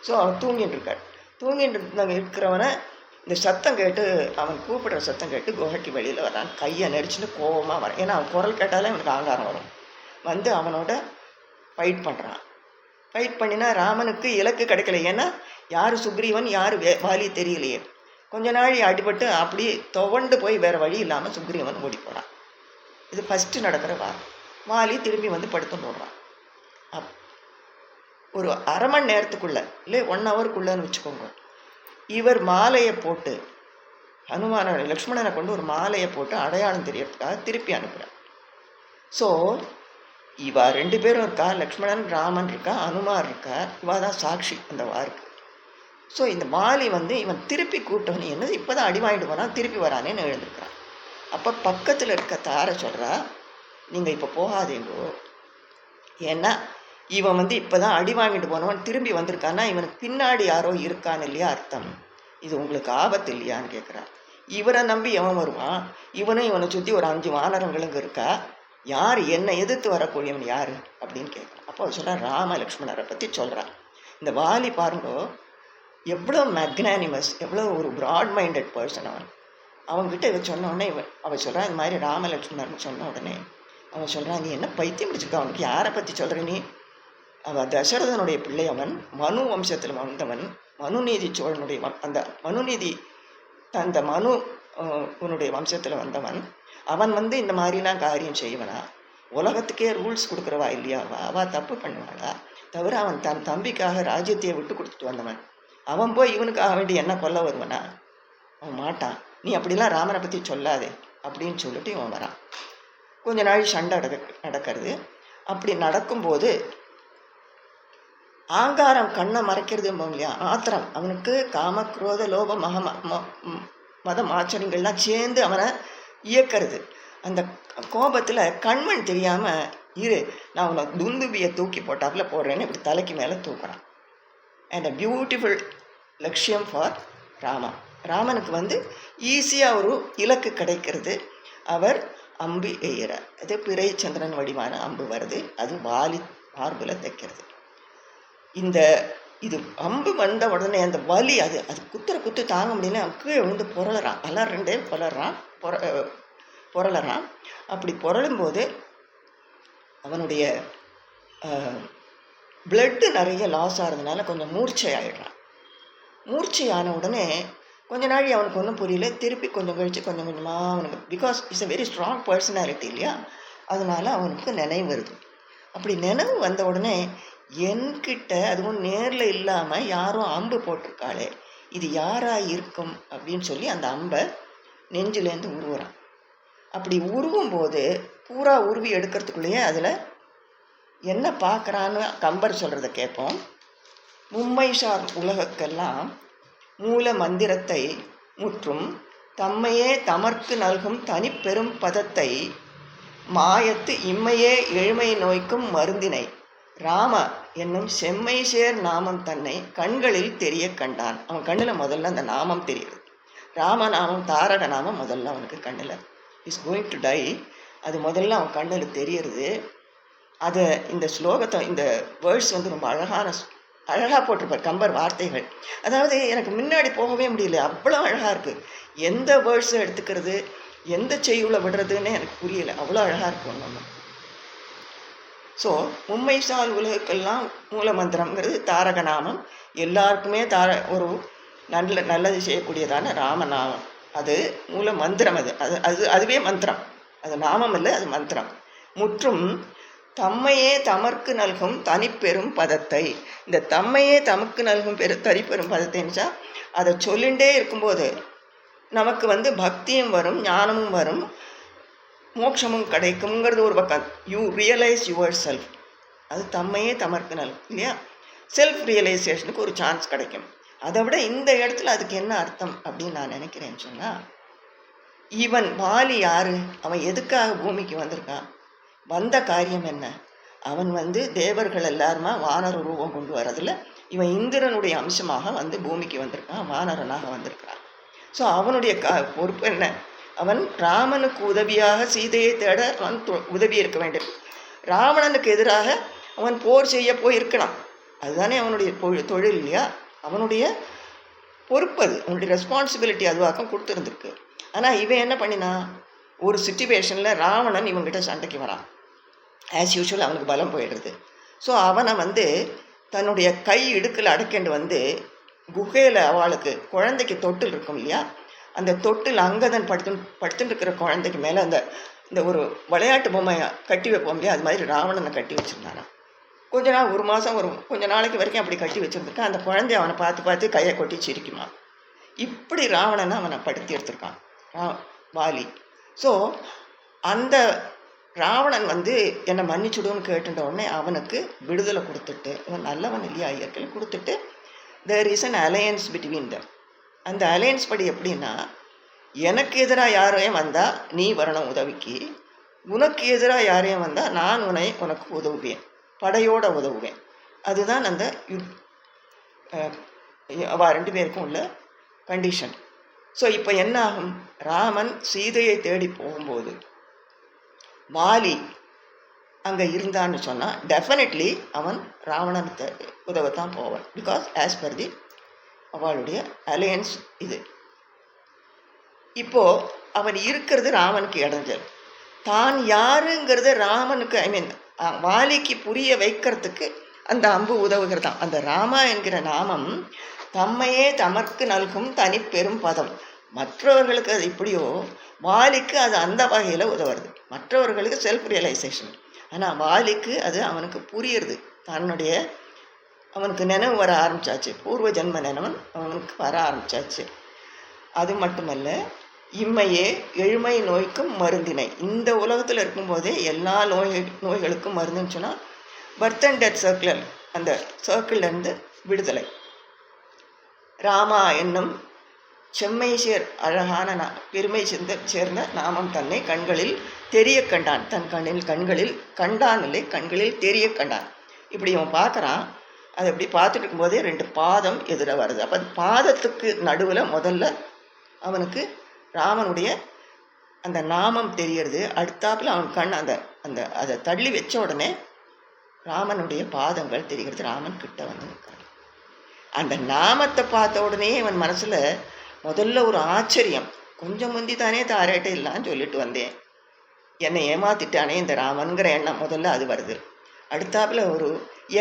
ஸோ அவன் தூங்கிட்டு இருக்கார். தூங்கிட்டு இருக்கிறவனை இந்த சத்தம் கேட்டு, அவன் கூப்பிடுற சத்தம் கேட்டு குகைக்கு வெளியில் வரான். கையை நெரிச்சுட்டு கோபமாக வரான். ஏன்னா அவன் குரல் கேட்டாலே அவனுக்கு ஆங்காரம் வரும். வந்து அவனோட ஃபைட் பண்ணுறான். ஃபைட் பண்ணினா ராமனுக்கு இலக்கு கிடைக்கல. ஏன்னா யார் சுக்ரீவன் யார் வாலி தெரியலையே. கொஞ்ச நாள் அடிபட்டு அப்படியே துவண்டு போய் வேறு வழி இல்லாமல் சுக்ரீவன் ஓடி போகிறான். இது ஃபஸ்ட்டு நடக்கிற வாலி திரும்பி வந்து படுத்துட்டு விடுறான். ஒரு அரை மணி நேரத்துக்குள்ளே இல்லை 1 ஹவருக்குள்ளேன்னு வச்சுக்கோங்க, இவர் மாலையை போட்டு ஹனுமான லக்ஷ்மணனை கொண்டு ஒரு மாலையை போட்டு அடையாளம் தெரியறதுக்காக திருப்பி அனுப்புகிறார். ஸோ இவா 2 பேரும் இருக்கா, லக்ஷ்மணன் ராமன் இருக்கா, அனுமார் இருக்கா, இவா தான் சாட்சி அந்த வாருக்கு. ஸோ இந்த வாலி வந்து இவன் திருப்பி கூப்பிட்டவன் என்னது இப்போ தான் அடி வாங்கிட்டு போனான், திருப்பி வரானேன்னு எழுந்திருக்கிறான். அப்போ பக்கத்தில் இருக்க தாரை சொல்கிறா, நீங்கள் இப்போ போகாதீங்கோ, ஏன்னா இவன் வந்து இப்போ தான் அடி வாங்கிட்டு போனவன் திரும்பி வந்திருக்கான்னா இவனுக்கு பின்னாடி யாரோ இருக்கான்னு இல்லையா அர்த்தம், இது உங்களுக்கு ஆபத்து இல்லையான்னு கேட்குறான். இவரை நம்பி எவன் வருவான், இவனும் இவனை சுற்றி ஒரு 5 வானரங்களுங்க இருக்கா, யார் என்னை எதிர்த்து வரக்கூடியவன் யார் அப்படின்னு கேட்குறான். அப்போ சொல்கிறான் ராம லக்ஷ்மணரை பற்றி சொல்கிறான். இந்த வாலி பாருங்கோ எவ்வளோ மேக்னானிமஸ், எவ்வளோ ஒரு ப்ராட் மைண்டட் பர்சன் அவன். அவன்கிட்ட இவன் சொன்ன உடனே அவன் சொல்கிறான் இந்த மாதிரி ராமலக்ஷ்மணர்னு சொன்ன உடனே அவன் சொல்கிறான், நீ என்ன பைத்தியம் பிடிச்சிருக்க, அவனுக்கு யாரை பற்றி சொல்கிற நீ? அவன் தசரதனுடைய பிள்ளை, அவன் மனு வம்சத்தில் வந்தவன், மனுநீதி சோழனுடைய அந்த மனுநீதி அந்த மனு உன்னுடைய வம்சத்தில் வந்தவன். அவன் வந்து இந்த மாதிரிலாம் காரியம் செய்வனா? உலகத்துக்கே ரூல்ஸ் கொடுக்குறவா இல்லையா அவள் தப்பு பண்ணுவாளா? தவிர அவன் தன் தம்பிக்காக ராஜ்யத்தையே விட்டு கொடுத்துட்டு வந்தவன். அவன் போய் இவனுக்காக வேண்டி என்ன கொல்ல வருவனா? அவன் மாட்டான். நீ அப்படிலாம் ராமனை பற்றி சொல்லாதே அப்படின்னு சொல்லிட்டு இவன் வரான். கொஞ்ச நாள் சண்டை நடக்கிறது. அப்படி நடக்கும்போது ஆங்காரம் கண்ணை மறைக்கிறது இல்லையா, ஆத்திரம், அவனுக்கு காமக்ரோத லோப மதம் ஆச்சரியங்கள்லாம் சேர்ந்து அவனை இயக்கிறது. அந்த கோபத்தில் கண்மண் தெரியாமல் இரு, நான் உன்னை துந்துபியை தூக்கி போட்டாப்புல போடுறேன்னு இப்படி தலைக்கு மேலே தூக்குறான். அண்ட் அ பியூட்டிஃபுல் லட்சியம் ஃபார் ராமா. ராமனுக்கு வந்து ஈஸியாக ஒரு இலக்கு கிடைக்கிறது. அவர் அம்பு எய்கிறார். அது பிறை சந்திரன் வடிவான அம்பு வருது. அது வாலி மார்பில் தைக்கிறது. இது அம்பு வந்த உடனே அந்த வலி, அது குத்து தாங்க முடியல. அவன் கீழே விழுந்து புரளறான். அலறண்டே புரளறான். அப்படி புரளும்போது அவனுடைய பிளட்டு நிறைய லாஸ் ஆகிறதுனால கொஞ்சம் மூர்ச்சை ஆகிடுறான். மூர்ச்சையான உடனே கொஞ்ச நாள் அவனுக்கு ஒன்றும் புரியல. திருப்பி கொஞ்சம் கழித்து கொஞ்சம் கொஞ்சமாக அவனுக்கு, because it's a very strong personality இல்லையா, அதனால அவனுக்கு நினைவு வருது. அப்படி நினைவு வந்த உடனே என்கிட்ட அதுவும் நேரில் இல்லாமல் யாரும் அம்பு போட்டிருக்காளே, இது யாராக இருக்கும் அப்படின்னு சொல்லி அந்த அம்பை நெஞ்சிலேருந்து உருவுறான். அப்படி உருவும் போது பூரா உருவி எடுக்கிறதுக்குள்ளேயே அதில் என்ன பார்க்குறான்னு கம்பர் சொல்கிறத கேட்போம். மும்மை சார் உலகக்கெல்லாம் மூல மந்திரத்தை முற்றும் தம்மையே தமர்க்கு நல்கும் தனிப்பெரும் பதத்தை மாயத்து இம்மையே எழுமை நோய்க்கும் மருந்தினை ராம என்னும் செம்மை சேர் நாமம் தன்னை கண்களில் தெரிய கண்டான். அவன் கண்ணில் முதல்ல அந்த நாமம் தெரியுது. ராமநாமம் தாரக நாமம் முதல்ல அவனுக்கு கண்ணில் இஸ் கோயிங் டு டை, அது முதல்ல அவன் கண்ணில் தெரியறது. அதை இந்த ஸ்லோகத்தை, இந்த வேர்ட்ஸ் வந்து ரொம்ப அழகாக போட்டிருப்பார் கம்பர் வார்த்தைகள். அதாவது எனக்கு முன்னாடி போகவே முடியல, அவ்வளோ அழகாக இருக்குது. எந்த வேர்ட்ஸை எடுத்துக்கிறது, எந்த செய்யுள்ள விடுறதுன்னு எனக்கு புரியலை, அவ்வளோ அழகாக இருக்கும் நம்ம. ஸோ மும்மை சால் உலகுக்கெல்லாம் மூல மந்திரம்ங்கிறது தாரக நாமம். எல்லாருக்குமே ஒரு நல்லது செய்யக்கூடியதான ராமநாமம், அது மூல மந்திரம். அதுவே மந்திரம், அது நாமம் இல்லை, அது மந்திரம். முற்றும் தம்மையே தமர்க்கு நல்கும் தனிப்பெரும் பதத்தை. இந்த தம்மையே தமக்கு நல்கும் தனிப்பெரும் பதத்தைன்னுச்சா அதை சொல்லிகிட்டே இருக்கும்போது நமக்கு வந்து பக்தியும் வரும், ஞானமும் வரும், மோட்சமும் கிடைக்குங்கிறது ஒரு பக்கம். யூ ரியலைஸ் யுவர் செல்ஃப், அது தம்மையே தமர்க்கு நல்கும் இல்லையா, செல்ஃப் ரியலைசேஷனுக்கு ஒரு சான்ஸ் கிடைக்கும். அதை விட இந்த இடத்துல அதுக்கு என்ன அர்த்தம் அப்படின்னு நான் நினைக்கிறேன்னு சொன்னால், இவன் வாலி யாரு, அவன் எதுக்காக பூமிக்கு வந்திருக்கான், வந்த காரியம் என்ன? அவன் வந்து தேவர்கள் எல்லாருமா வானர ரூபம் கொண்டு வரதில் இவன் இந்திரனுடைய அம்சமாக வந்து பூமிக்கு வந்திருக்கான், வானரனாக வந்திருக்கான். ஸோ அவனுடைய பொறுப்பு என்ன, அவன் ராமனுக்கு உதவியாக சீதையை தேட அவன் உதவி இருக்க வேண்டும். ராவணனுக்கு எதிராக அவன் போர் செய்ய போயிருக்கணும். அதுதானே அவனுடைய தொழில் இல்லையா? அவனுடைய பொறுப்பு, அது அவனுடைய ரெஸ்பான்சிபிலிட்டி, அதுவாக்கம் கொடுத்துருந்துருக்கு. ஆனால் இவன் என்ன பண்ணினா, ஒரு சுச்சுவேஷனில் ராவணன் இவங்ககிட்ட சண்டைக்கு வரான். ஆஸ் யூஷுவல் அவனுக்கு பலம் போயிடுறது. ஸோ அவனை தன்னுடைய கை இடுக்கில் அடக்கிண்டு குகையில் அவளுக்கு குழந்தைக்கு தொட்டில் இருக்கும் இல்லையா, அந்த தொட்டில் அங்கதன் படுத்துட்டு இருக்கிற குழந்தைக்கு மேலே இந்த ஒரு விளையாட்டு பொம்மை கட்டி வைப்போம் இல்லையா, அது மாதிரி ராவணனை கட்டி வச்சுருந்தாரான். கொஞ்ச நாள், ஒரு மாதம், கொஞ்ச நாளைக்கு வரைக்கும் அப்படி கட்டி வச்சுருந்துருக்கான். அந்த குழந்தை அவனை பார்த்து கையை கொட்டி சிரிக்குமா. இப்படி ராவணனை அவனை படுத்தி எடுத்திருக்கான் வாலி. ஸோ அந்த ராவணன் என்னை மன்னிச்சுடுன்னு கேட்டுட்ட உடனே அவனுக்கு விடுதலை கொடுத்துட்டு, இவன் நல்லவன் இல்லையா இயற்கையில் கொடுத்துட்டு, there is an alliance between them. அந்த அலையன்ஸ் படி எப்படின்னா, எனக்கு எதிராக யாரையும் வந்தால் நீ வரணும் உதவிக்கு, உனக்கு எதிராக யாரையும் வந்தால் நான் உனக்கு உதவுவேன், படையோடு உதவுவேன். அதுதான் அந்த அவ 2 பேருக்கும் உள்ள கண்டிஷன். ஸோ இப்போ என்ன ஆகும், ராமன் சீதையை தேடி போகும்போது வாலி அங்கே இருந்தான்னு சொன்னால் டெஃபினெட்லி அவன் ராவணனுக்கு உதவத்தான் போவான். பிகாஸ் ஆஸ் பர் தி அவளுடைய அலையன்ஸ் இது. இப்போது அவன் இருக்கிறது ராமனுக்கு இடைஞ்சல். தான் யாருங்கிறத ராமனுக்கு, வாலிக்கு புரிய வைக்கிறதுக்கு அந்த அம்பு உதவுகிறதான். அந்த ராமா என்கிற நாமம் தம்மையே தமக்கு நல்கும் தனி பெரும் பதம். மற்றவர்களுக்கு அது இப்படியோ, வாலிக்கு அது அந்த வகையில் உதவுறது. மற்றவர்களுக்கு செல்ஃப் ரியலைசேஷன். ஆனால் வாலிக்கு அது அவனுக்கு புரியுறது. அவனுக்கு நினைவு வர ஆரம்பிச்சாச்சு, பூர்வ ஜென்ம நினைவன் அவனுக்கு வர ஆரம்பிச்சாச்சு. அது மட்டுமல்ல, இம்மையே எழுமை நோய்க்கும் மருந்தினை. இந்த உலகத்தில் இருக்கும்போதே எல்லா நோய்களுக்கும் மருந்துன்னு சொன்னால் பர்த் அண்ட் டெத் சர்க்கிள், அந்த சர்க்கிள்லேருந்து விடுதலை. ராமா என்னும் செம்மை அழகான பெருமை சேர்ந்த நாமம் தன்னை கண்களில் தெரிய கண்டான். தன் கண்களில் கண்டான் இல்லை, கண்களில் தெரிய கண்டான். இப்படி அவன் பார்க்குறான். அதை இப்படி பார்த்துட்டு இருக்கும்போதே 2 பாதம் எதிர வருது. அப்போ பாதத்துக்கு நடுவில் முதல்ல அவனுக்கு ராமனுடைய அந்த நாமம் தெரியறது. அடுத்தாப்பில் அவன் கண் அதை தள்ளி வச்ச உடனே ராமனுடைய பாதங்கள் தெரிகிறது. ராமன் கிட்ட நிற்கிறான். அந்த நாமத்தை பார்த்த உடனே அவன் மனசில் முதல்ல ஒரு ஆச்சரியம். கொஞ்சம் முந்தி தானே தாரேட்டை இல்லான்னு சொல்லிட்டு வந்தேன், என்னை ஏமாத்திட்டானே இந்த ராமன்கிற எண்ணம் முதல்ல அது வருது. அடுத்தாப்புல ஒரு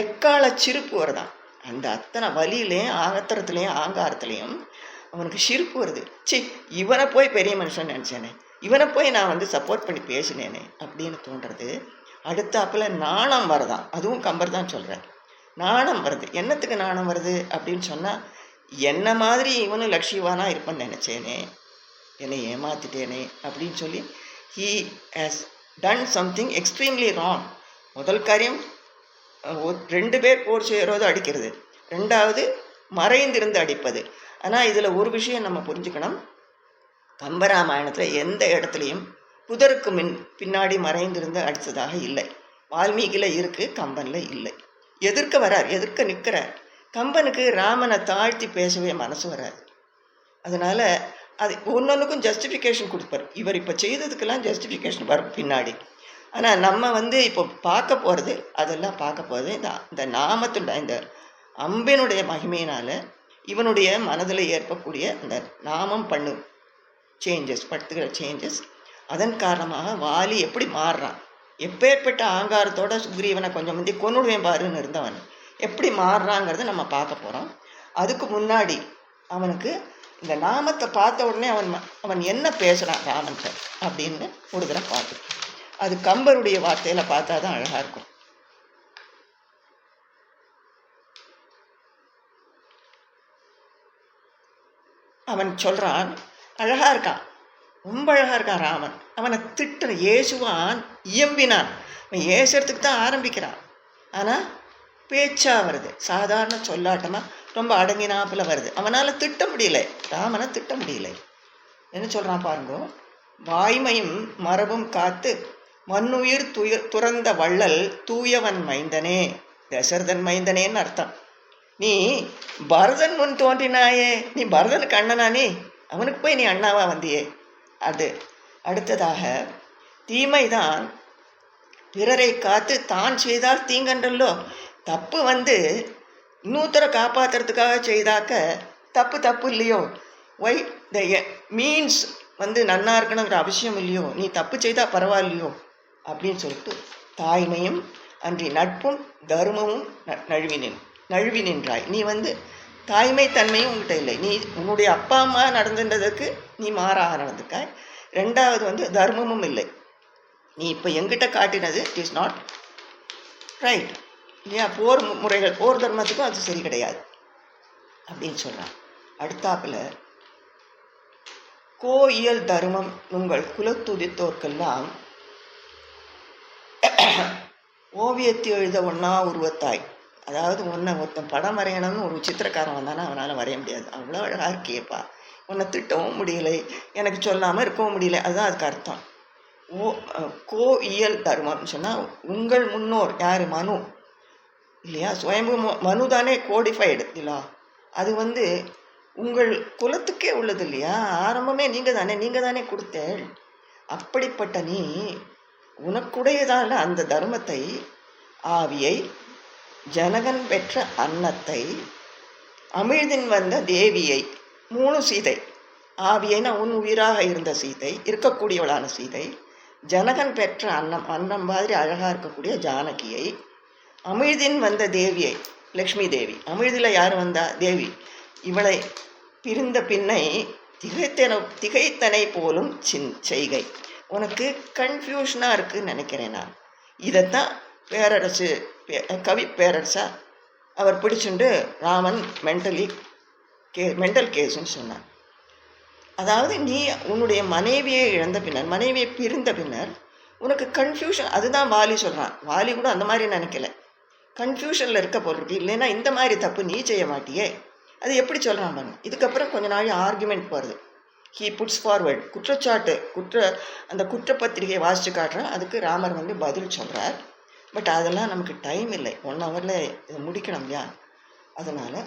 எக்கால சிரிப்பு வருதான். அந்த அத்தனை வலியிலையும் ஆகத்திரத்துலேயும் ஆங்காரத்துலேயும் அவனுக்கு சிரிப்பு வருது. இவனை போய் பெரிய மனுஷன் நினச்சேனே, இவனை போய் நான் சப்போர்ட் பண்ணி பேசினேனே அப்படின்னு தோன்றது. அடுத்தாப்புல நாணம் வருதான். அதுவும் கம்பர் தான் சொல்கிறேன். நாணம் வருது. என்னத்துக்கு நாணம் வருது அப்படின்னு சொன்னால், என்ன மாதிரி இவனும் லட்சியவானா இருப்பான்னு நினச்சேனே, என்னை ஏமாத்திட்டேனே அப்படின்னு சொல்லி he has done something extremely wrong. முதல் காரியம் 2 பேர் போர் செய்கிறோது அடிக்கிறது, 2வது மறைந்திருந்து அடிப்பது. ஆனால் இதில் ஒரு விஷயம் நம்ம புரிஞ்சுக்கணும். கம்பராமாயணத்தில் எந்த இடத்துலையும் புதருக்கு பின்னாடி மறைந்திருந்து அடித்ததாக இல்லை. வால்மீகியில் இருக்குது, கம்பனில் இல்லை. எதிர்க்க வரார், எதிர்க்க நிற்கிறார். கம்பனுக்கு ராமனை தாழ்த்தி பேசவே மனசு வராது. அதனால் அது ஒன்னொன்றுக்கும் ஜஸ்டிஃபிகேஷன் கொடுப்பார். இவர் இப்போ செய்ததுக்கெல்லாம் ஜஸ்டிஃபிகேஷன் வரும் பின்னாடி. ஆனால் நம்ம இப்போ பார்க்க போகிறது, அதெல்லாம் பார்க்க போகிறது இந்த நாமத்துடைய இந்த அம்பினுடைய மகிமையினால் இவனுடைய மனதில் ஏற்படக்கூடிய இந்த நாமம் படுத்துகிற சேஞ்சஸ். அதன் காரணமாக வாலி எப்படி மாறுறான், எப்பேற்பட்ட ஆங்காரத்தோட சுக்ரீவனை கொஞ்சம் முந்தி கொன்னுடுவேன் பாருன்னு இருந்தவன் எப்படி மாறுறாங்கிறத நம்ம பார்க்க போகிறோம். அதுக்கு முன்னாடி அவனுக்கு இந்த நாமத்தை பார்த்த உடனே அவன் என்ன பேசுகிறான் ராமன் சார் அப்படின்னு ஒரு தடவை பார்த்து, அது கம்பருடைய வார்த்தையில் பார்த்தா தான் அழகாக இருக்கும். அவன் சொல்கிறான், அழகாக இருக்கான், ரொம்ப அழகாக இருக்கான் ராமன். அவனை ஏசுவான், இயம்பினான். அவன் ஏசுறதுக்கு தான் ஆரம்பிக்கிறான். ஆனால் பேச்சாக வருது, சாதாரண சொல்லாட்டமாக ரொம்ப அடங்கினாப்பில் வருது. அவனால் திட்ட முடியல, ராமனை திட்ட முடியல. என்ன சொல்கிறான் பாருங்க, வாய்மையும் மரபும் காத்து மண்ணுயிர் துறந்த வள்ளல் தூயவன் மைந்தனே, தசரதன் மைந்தனேன்னு அர்த்தம். நீ பரதன் முன் தோன்றினாயே, நீ பரதனுக்கு அண்ணனா, நீ அவனுக்கு போய் நீ அண்ணாவா வந்தியே அது அடுத்ததாக தீமைதான் பிறரை காத்து தான் செய்தால் தீங்கன்றல்லோ. தப்பு இன்னொருத்தரை காப்பாற்றுறதுக்காக செய்தாக்க தப்பு இல்லையோ? ஒய் த மீன்ஸ் நன்னா இருக்கணுங்கிற அவசியம் இல்லையோ? நீ தப்பு செய்தால் பரவாயில்லையோ அப்படின்னு சொல்லிட்டு தாய்மையும் அன்றி நட்பும் தர்மமும் நழுவி நின்றாய். நீ தாய்மை தன்மையும் உங்கள்கிட்ட இல்லை. நீ உன்னுடைய அப்பா அம்மா நடந்துன்றதுக்கு நீ மாறாக நடந்துக்காய். ரெண்டாவது தர்மமும் இல்லை. நீ இப்போ எங்கிட்ட காட்டினது இட் இஸ் நாட் ரைட் இல்லையா? போர் முறைகள், போர் தர்மத்துக்கும் அது சரி கிடையாது அப்படின்னு சொல்கிறான். அடுத்தாப்புல கோயியல் தர்மம் உங்கள் குலத்துதித்தோர்க்கெல்லாம் ஓவியத்தை எழுத ஒன்றா உருவத்தாய். அதாவது ஒருத்தன் படம் வரையணும்னு ஒரு சித்திரக்காரன் வந்தானா அவனால் வரைய முடியாது. அவ்வளோ அழகாக இருக்கியப்பா, உன்னை திட்டவும் முடியலை, எனக்கு சொல்லாமல் இருக்கவும் முடியல. அதுதான் அதுக்கு அர்த்தம். கோயியல் தர்மம்னு சொன்னால் உங்கள் முன்னோர் யார்? மனு இல்லையா? சுயம்பு மனு தானே கோடிஃபைடு இல்லா? அது உங்கள் குலத்துக்கே உள்ளது இல்லையா? ஆரம்பமே நீங்கள் தானே கொடுத்தேள். அப்படிப்பட்ட நீ உனக்குடையதான அந்த தர்மத்தை, ஆவியை, ஜனகன் பெற்ற அன்னத்தை, அமிழ்தின் வந்த தேவியை, 3 சீதை. ஆவியைனா உன் உயிராக இருந்த சீதை, இருக்கக்கூடியவளான சீதை. ஜனகன் பெற்ற அன்னம் மாதிரி அழகாக இருக்கக்கூடிய ஜானகியை, அமிழ்தின் வந்த தேவியை, லக்ஷ்மி தேவி. அமிழ்தில் யார் வந்தா? தேவி. இவளை பிரிந்த பின்னை திகைத்தனை போலும் செய்கை. உனக்கு கன்ஃபியூஷனாக இருக்குன்னு நினைக்கிறேன் நான். இதைத்தான் பேரரசு கவி பேரரசா அவர் பிடிச்சுண்டு ராமன் மென்டல் கேஸ்ன்னு சொன்னார். அதாவது நீ உன்னுடைய மனைவியை இழந்த பின்னர், மனைவியை பிரிந்த பின்னர் உனக்கு கன்ஃபியூஷன். அதுதான் வாலி சொல்கிறான். வாலி கூட அந்த மாதிரி நினைக்கல, கன்ஃபியூஷனில் இருக்க போகிறது. இல்லைன்னா இந்த மாதிரி தப்பு நீ செய்ய மாட்டியே. அது எப்படி சொல்கிறான் பாருங்க. இதுக்கப்புறம் கொஞ்ச நாள் ஆர்குமெண்ட் போகிறது. ஹீ புட்ஸ் ஃபார்வர்ட், குற்றச்சாட்டு, அந்த குற்றப்பத்திரிகையை வாசித்து காட்டுறான். அதுக்கு ராமர் பதில் சொல்கிறார். பட் அதெல்லாம் நமக்கு டைம் இல்லை, 1 ஹவரில் இதை முடிக்கணும் இல்லையா? அதனால்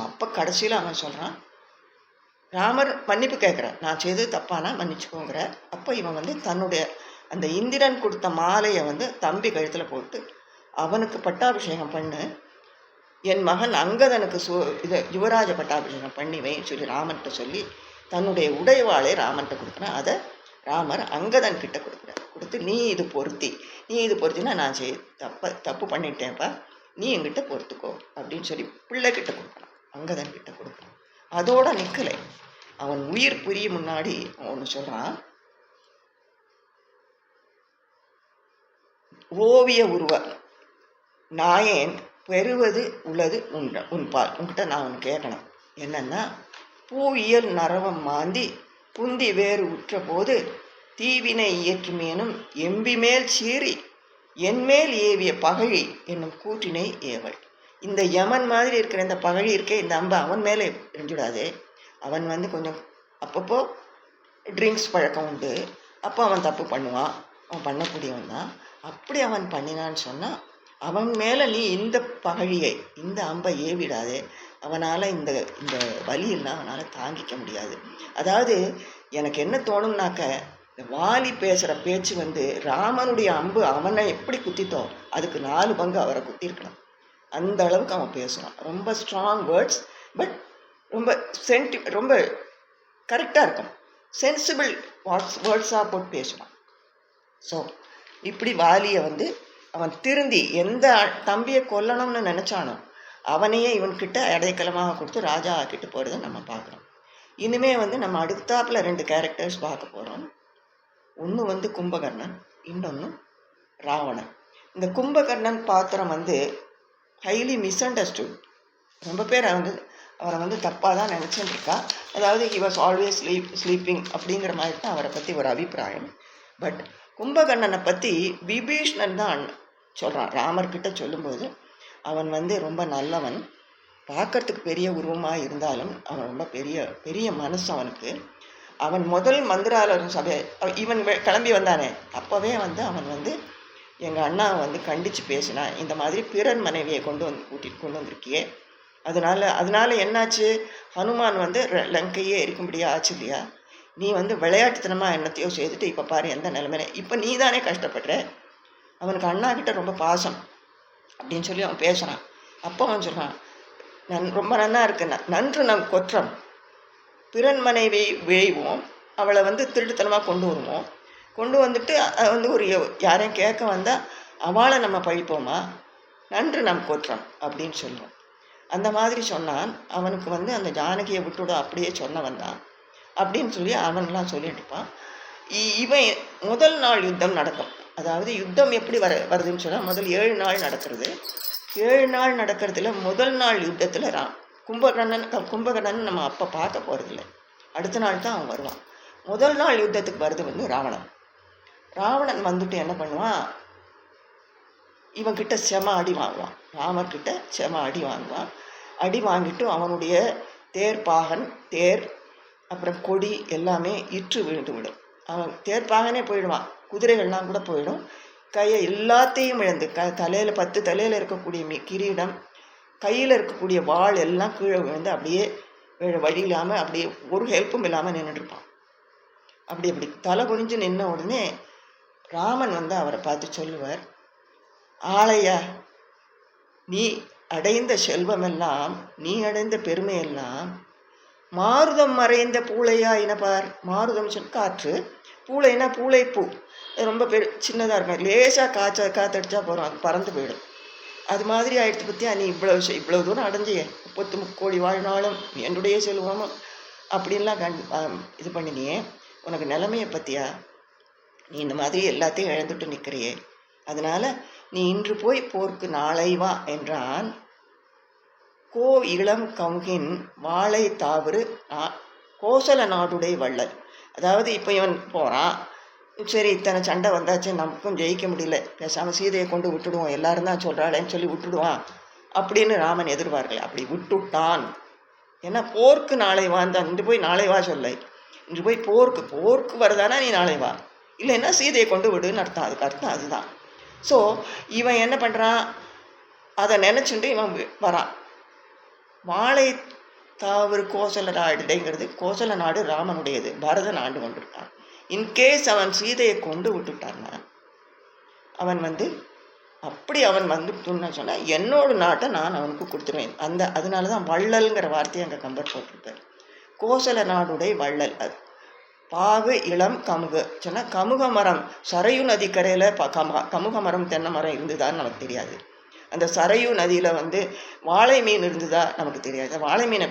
அப்போ கடைசியில் அவன் சொல்கிறான், ராமர் மன்னிப்பு கேட்குறார், நான் செய்தது தப்பானா மன்னிச்சுக்கோங்கிற. அப்போ இவன் தன்னுடைய அந்த இந்திரன் கொடுத்த மாலையை தம்பி கழுத்தில் போட்டு அவனுக்கு பட்டாபிஷேகம் பண்ணு, என் மகன் அங்கதனுக்கு யுவராஜ பட்டாபிஷேகம் பண்ணி வைன்னு சொல்லி ராமன்கிட்ட சொல்லி தன்னுடைய உடைவாளை ராமன்கிட்ட கொடுக்குறான். அதை ராமர் அங்கதன் கிட்ட கொடுத்து நீ இது பொருத்தினா நான் தப்பு பண்ணிட்டேன்ப்பா, நீ என்கிட்ட பொறுத்துக்கோ அப்படின்னு சொல்லி பிள்ளைகிட்ட கொடுக்குறான், அங்கதன் கிட்ட கொடுக்குறான். அதோட நிற்கலை. அவன் உயிர் புரிய முன்னாடி ஒன்று சொல்கிறான், ஓவிய உருவ நாயேன் பெறுவது உள்ளது உன்பால். உன்கிட்ட நான் ஒன்று கேட்கணும். என்னன்னா, பூவியல் நரவம் மாந்தி புந்தி வேறு உற்ற போது தீவினை இயற்றுமேனும் எம்பிமேல் சீறி என்மேல் ஏவிய பகழி என்னும் கூற்றினை ஏவல். இந்த யமன் மாதிரி இருக்கிற இந்த பகழி இருக்கே, இந்த அம்பை அவன் மேலே எரிஞ்சுடாதே. அவன் கொஞ்சம் அப்பப்போ ட்ரிங்க்ஸ் பழக்கம் உண்டு, அப்போ அவன் தப்பு பண்ணுவான், அவன் பண்ணக்கூடியவன் தான். அப்படி அவன் பண்ணினான்னு சொன்னால் அவன் மேலே நீ இந்த பகழியை, இந்த அம்பை ஏவிடாதே. அவனால் இந்த இந்த வலியெல்லாம் அவனால் தாங்கிக்க முடியாது. அதாவது எனக்கு என்ன தோணும்னாக்க, இந்த வாலி பேசுகிற பேச்சு ராமனுடைய அம்பு அவனை எப்படி குத்தித்தோ அதுக்கு 4 பங்கு அவரை குத்திருக்கணும். அந்த அளவுக்கு அவன் பேசுவான். ரொம்ப ஸ்ட்ராங் வேர்ட்ஸ், பட் ரொம்ப கரெக்டாக இருக்கும். சென்சிபிள் வேர்ட்ஸாக போட்டு பேசுவான். ஸோ இப்படி வாலியை அவன் திருந்தி எந்த தம்பியை கொல்லணும்னு நினச்சானோ அவனையே இவன்கிட்ட இடைக்கலமாக கொடுத்து ராஜா ஆக்கிட்டு போகிறத நம்ம பார்க்குறோம். இனிமே நம்ம அடுத்தாப்பில் 2 கேரக்டர்ஸ் பார்க்க போகிறோம். ஒன்று கும்பகர்ணன், இன்னொன்று ராவணன். இந்த கும்பகர்ணன் பாத்திரம் ஹைலி மிஸ் அண்டர்ஸ்டுட். ரொம்ப பேர் அவரை தப்பாக தான் நினச்சிட்டு இருக்கா. அதாவது ஹி வாஸ் ஆல்வேஸ் ஸ்லீப்பிங் அப்படிங்கிற மாதிரி தான் அவரை பற்றி ஒரு அபிப்பிராயம். பட் கும்பகர்ணனை பற்றி விபீஷ்ணன் தான் சொல்கிறான். ராமர்கிட்ட சொல்லும்போது அவன் ரொம்ப நல்லவன், பார்க்கறதுக்கு பெரிய உருவமாக இருந்தாலும் அவன் ரொம்ப பெரிய மனசு அவனுக்கு. அவன் முதல் மந்திராலர் சபை இவன் கிளம்பி வந்தானே, அப்போவே அவன் எங்கள் அண்ணா கண்டித்து பேசினான், இந்த மாதிரி பிறன் மனைவியை கொண்டு வந்திருக்கியே. அதனால என்னாச்சு, ஹனுமான் லங்கையே இருக்கும்படியா ஆச்சு இல்லையா. நீ வந்து விளையாட்டுத்தனமாக என்னத்தையோ செய்துட்டு இப்போ பாரு எந்த நிலைமையில இப்போ நீ தானே கஷ்டப்படுற. அவனுக்கு அண்ணா கிட்ட ரொம்ப பாசம் அப்படின்னு சொல்லி அவன் பேசுகிறான். அப்போ அவன் சொல்கிறான், ரொம்ப நன்னா இருக்கு, நன்று நம் கொற்றம் பிறன் மனைவி விழைவோம், அவளை வந்து திருட்டுத்தனமாக கொண்டு வருவோம், கொண்டு வந்துட்டு வந்து ஒரு யாரையும் கேட்க வந்தால் அவளை நம்ம பழிப்போமா, நன்று நம் கொற்றம் அப்படின்னு சொல்லுவோம். அந்த மாதிரி சொன்னான். அவனுக்கு வந்து அந்த ஜானகியை விட்டுவிட அப்படியே சொன்னவன் தான் அப்படின்னு சொல்லி அவன்லாம் சொல்லிட்டு இருப்பான். இவன் முதல் நாள் யுத்தம் நடக்கும். அதாவது யுத்தம் எப்படி வருதுன்னு சொன்னால் முதல் 7 நாள் நடக்கிறது. 7 நாள் நடக்கிறதுல முதல் நாள் யுத்தத்தில் கும்பகர்ணன் நம்ம அப்போ பார்க்க போகிறதில்ல, அடுத்த நாள் தான் அவன் வருவான். முதல் நாள் யுத்தத்துக்கு வருது வந்து ராவணன் வந்துட்டு என்ன பண்ணுவான், இவன்கிட்ட செம அடி வாங்குவான். ராமர்கிட்ட செம அடி வாங்குவான். அடி வாங்கிட்டு அவனுடைய தேர்ப்பாகன், தேர், அப்புறம் கொடி எல்லாமே இற்று விழுந்து விடும். அவன் தேர்ப்பாகனே போயிடுவான், குதிரைகள்லாம் கூட போயிடும். கையை எல்லாத்தையும் இழந்து தலையில் 10 தலையில் இருக்கக்கூடிய கிரீடம், கையில் இருக்கக்கூடிய வாள் எல்லாம் கீழே விழுந்து அப்படியே வழி இல்லாமல் அப்படியே ஒரு ஹெல்ப்பும் இல்லாமல் நின்றுட்டுருப்பான். அப்படி தலை குனிஞ்சு நின்ன உடனே ராமன் வந்து அவரை பார்த்து சொல்லுவார், ஆளையா, நீ அடைந்த செல்வமெல்லாம், நீ அடைந்த பெருமையெல்லாம் மாருதம் மறைந்த பூளையா இனப்பார். மாருதம் சொல் காற்று, பூளைனா பூளைப்பூ, ரொம்ப சின்னதாக இருக்கும், லேசாக காற்றடிச்சா போகிறோம், அது பறந்து போயிடும். அது மாதிரி ஆயிடுத்து பற்றியா, நீ இவ்வளோ தூரம் அடைஞ்சியே, 30 கோடி வாழ்நாளும் என்னுடைய செல்வமும் அப்படின்லாம் இது பண்ணினியே, உனக்கு நிலைமையை பற்றியா, நீ இந்த மாதிரி எல்லாத்தையும் இழந்துட்டு நிற்கிறியே, அதனால் நீ இன்று போய் போர்க்கு நாளை வா என்றான். கோ இளம் கமுகின் வாழை தாவறு கோசல நாடுடைய வள்ளல். அதாவது இப்போ இவன் போகிறான், சரி இத்தனை சண்டை வந்தாச்சு, நமக்கும் ஜெயிக்க முடியல, பேசாமல் சீதையை கொண்டு விட்டுடுவோம், எல்லாரும் தான் சொல்கிறாளேன்னு சொல்லி விட்டுடுவான் அப்படின்னு ராமன் எதிர்பார்க்கல. அப்படி விட்டுட்டான். ஏன்னா போர்க்கு நாளை வாந்தான், இன்று போய் நாளை வா சொல்லை, இன்று போய் போர்க்கு வருதானா நீ நாளை வா, இல்லைன்னா சீதையை கொண்டு விடுன்னு அர்த்தம். அதுக்கு அர்த்தம் அதுதான். ஸோ இவன் என்ன பண்ணுறான், அதை நினச்சிட்டு இவன் வரான். வாழை தாவறு கோசல நாடுங்கிறது, கோசல நாடு ராமனுடையது, பரதன் ஆண்டு கொண்டிருக்கான். இன்கேஸ் அவன் சீதையை கொண்டு விட்டுட்டான்னா அவன் வந்து அவன் வந்துட்டுன்னு சொன்னால் என்னோட நாட்டை நான் அவனுக்கு கொடுத்துருவேன். அதனால தான் வள்ளல்ங்கிற வார்த்தையை அங்கே கம்பர் போட்டிருப்பார். கோசல நாடுடைய வள்ளல். அது பாகு இளம் கமுகு சொன்னால் கமுக மரம், சரையு நதி கரையில் கமுக மரம் தென்னை மரம் இருந்துதான்னு நமக்கு தெரியாது. அந்த சரையு நதியில் வந்து வாழை மீன் இருந்ததா நமக்கு தெரியாது. வாழை மீன்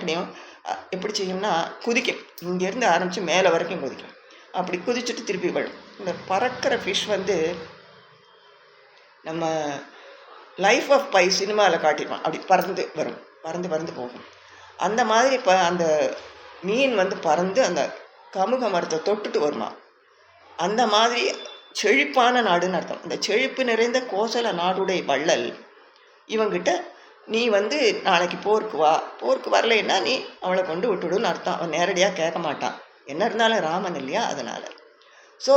எப்படி செய்யும்னா குதிக்கும், இங்கேருந்து ஆரம்பித்து மேலே வரைக்கும் குதிக்கும். அப்படி குதிச்சுட்டு திருப்பி விழும். இந்த பறக்கிற ஃபிஷ் வந்து நம்ம லைஃப் ஆஃப் பை சினிமாவில் காட்டிடுவான், அப்படி பறந்து போகும். அந்த மாதிரி அந்த மீன் வந்து பறந்து அந்த கமுக மரத்தை தொட்டுட்டு வருமா. அந்த மாதிரி செழிப்பான நாடுன்னு அர்த்தம். இந்த செழிப்பு நிறைந்த கோசல நாடுடைய வள்ளல் இவங்கிட்ட நீ வந்து நாளைக்கு போருக்கு வரலைன்னா நீ அவளை கொண்டு விட்டுடுன்னு அர்த்தம். அவன் நேரடியாக கேட்க மாட்டான், என்ன இருந்தாலும் ராமன் இல்லையா, அதனால். So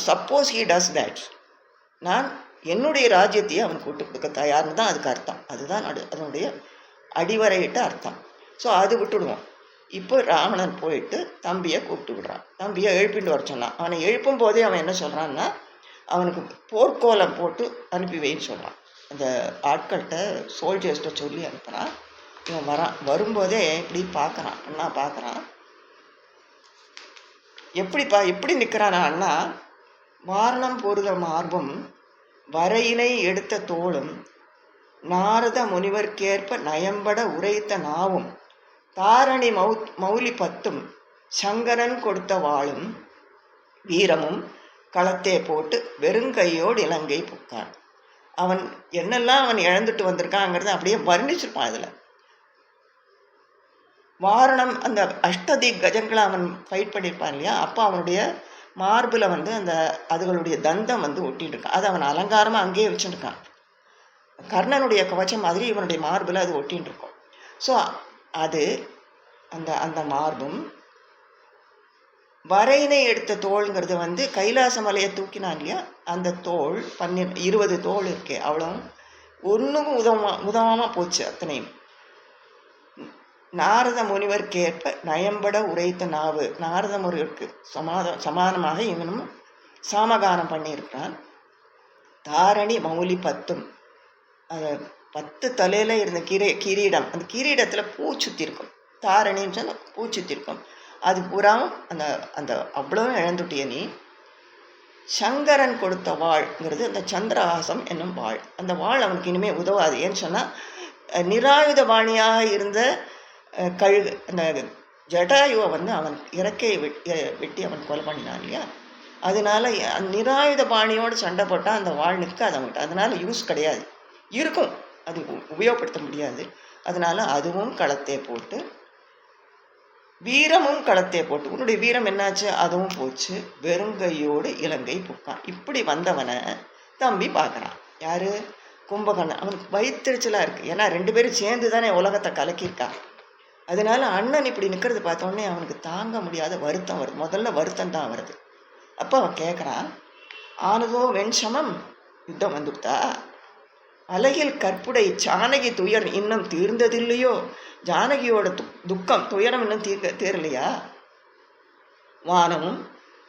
suppose he does that, நான் என்னுடைய ராஜ்யத்தையே அவனுக்கு விட்டு கொடுக்க தயார்னு தான் அதுக்கு அர்த்தம். அதுதான் அதனுடைய அடிவரையிட்ட அர்த்தம். ஸோ அது விட்டுடுவோம். இப்போ ராவணன் போயிட்டு தம்பியை கூப்பிட்டு விடுறான், தம்பியை எழுப்பிட்டு வர சொன்னான். அவனை எழுப்பும் போதே அவன் என்ன சொல்கிறான்னா, அவனுக்கு போர்க்கோலம் போட்டு அனுப்பி வைன்னு சொல்கிறான். அந்த ஆட்கள்கிட்ட சோல்ஜர்ஸ்கிட்ட சொல்லி அனுப்புகிறான். இவன் வரும்போதே இப்படி பார்க்குறான், அண்ணா பார்க்குறான். எப்படி நிற்கிறானா அண்ணா, வாரணம் பொருத மார்பும் வரையினை எடுத்த தோளும் நாரத முனிவர்க்கேற்ப நயம்பட உரைத்த நாவும் தாரணி மௌலி 10 சங்கரன் கொடுத்த வாளும் வீரமும் களத்தே போட்டு வெறுங்கையோடு இலங்கை புக்கான். அவன் என்னெல்லாம் அவன் இழந்துட்டு வந்திருக்காங்கிறத அப்படியே வர்ணிச்சிருப்பான். அதில் வாரணம் அந்த அஷ்டதிக் கஜங்களை அவன் ஃபைட் பண்ணியிருப்பான் இல்லையா, அப்போ அவனுடைய மார்பில் வந்து அதுகளுடைய தந்தம் வந்து ஒட்டிட்டு இருக்கான். அது அவன் அலங்காரமாக அங்கேயே வச்சுருக்கான். கர்ணனுடைய கவச்சம் மாதிரி இவனுடைய மார்பில் அது ஒட்டின்னு இருக்கும். ஸோ அது அந்த மார்பும் வரையினை எடுத்த தோள்ங்கிறது வந்து கைலாச மலையை தூக்கினான் இல்லையா, அந்த தோள் 20 தோள் இருக்கே, அவ்வளோ ஒன்றுக்கும் உதவாமல் போச்சு. அத்தனையும் நாரத முனிவர்க்கேற்ப நயம்பட உரைத்த நாவு. நாரத முனிவருக்கு சமானமாக இவனும் சாமகானம் பண்ணியிருக்கிறான். தாரணி மௌலி 10, அது 10 தலையில இருந்த கிரீடம், அந்த கிரீடத்தில் பூ சுத்தி இருக்கும். தாரணின்னு சொன்ன பூ சுத்தி இருக்கும். அது பூராவும் அந்த அந்த அவ்வளவும் இழந்துட்டிய நீ. சங்கரன் கொடுத்த வாழ்ங்கிறது அந்த சந்திரஹாசம் என்னும் வாழ். அந்த வாழ் அவனுக்கு இனிமேல் உதவாது. ஏன்னு சொன்னால் நிராயுத பாணியாக இருந்த கழுகு அந்த ஜடாயுவை அவன் இறக்கையை வெட்டி அவன் கொலை பண்ணினான் இல்லையா. அதனால நிராயுத பாணியோடு சண்டை போட்டால் அந்த வாழ் நிற்காது அவன்கிட்ட. அதனால யூஸ் கிடையாது. இருக்கும், அது உபயோகப்படுத்த முடியாது. அதனால அதுவும் களத்தே போட்டு, வீரமும் களத்தே போட்டு. உன்னுடைய வீரம் என்னாச்சு? அதுவும் போச்சு. வெறுங்கையோடு இலங்கை புக்கான். இப்படி வந்தவனை தம்பி பார்க்குறான். யாரு? கும்பகர்ணன். அவனுக்கு வயிற்றுச்சலாக இருக்குது. ஏன்னா 2 பேரும் சேர்ந்து தானே உலகத்தை கலக்கியிருக்கா. அதனால அண்ணன் இப்படி நிற்கிறது பார்த்தோடனே அவனுக்கு தாங்க முடியாத வருத்தம் வருது. முதல்ல வருத்தம் தான் வருது. அப்போ அவன் கேட்குறான், ஆனதோ வெண்சமம், யுத்தம் வந்துவிட்டா? அழகில் கற்புடை ஜானகி துயர் இன்னும் தீர்ந்ததில்லையோ? ஜானகியோட துக்கம் துயரம் இன்னும் தீரலையா? வானமும்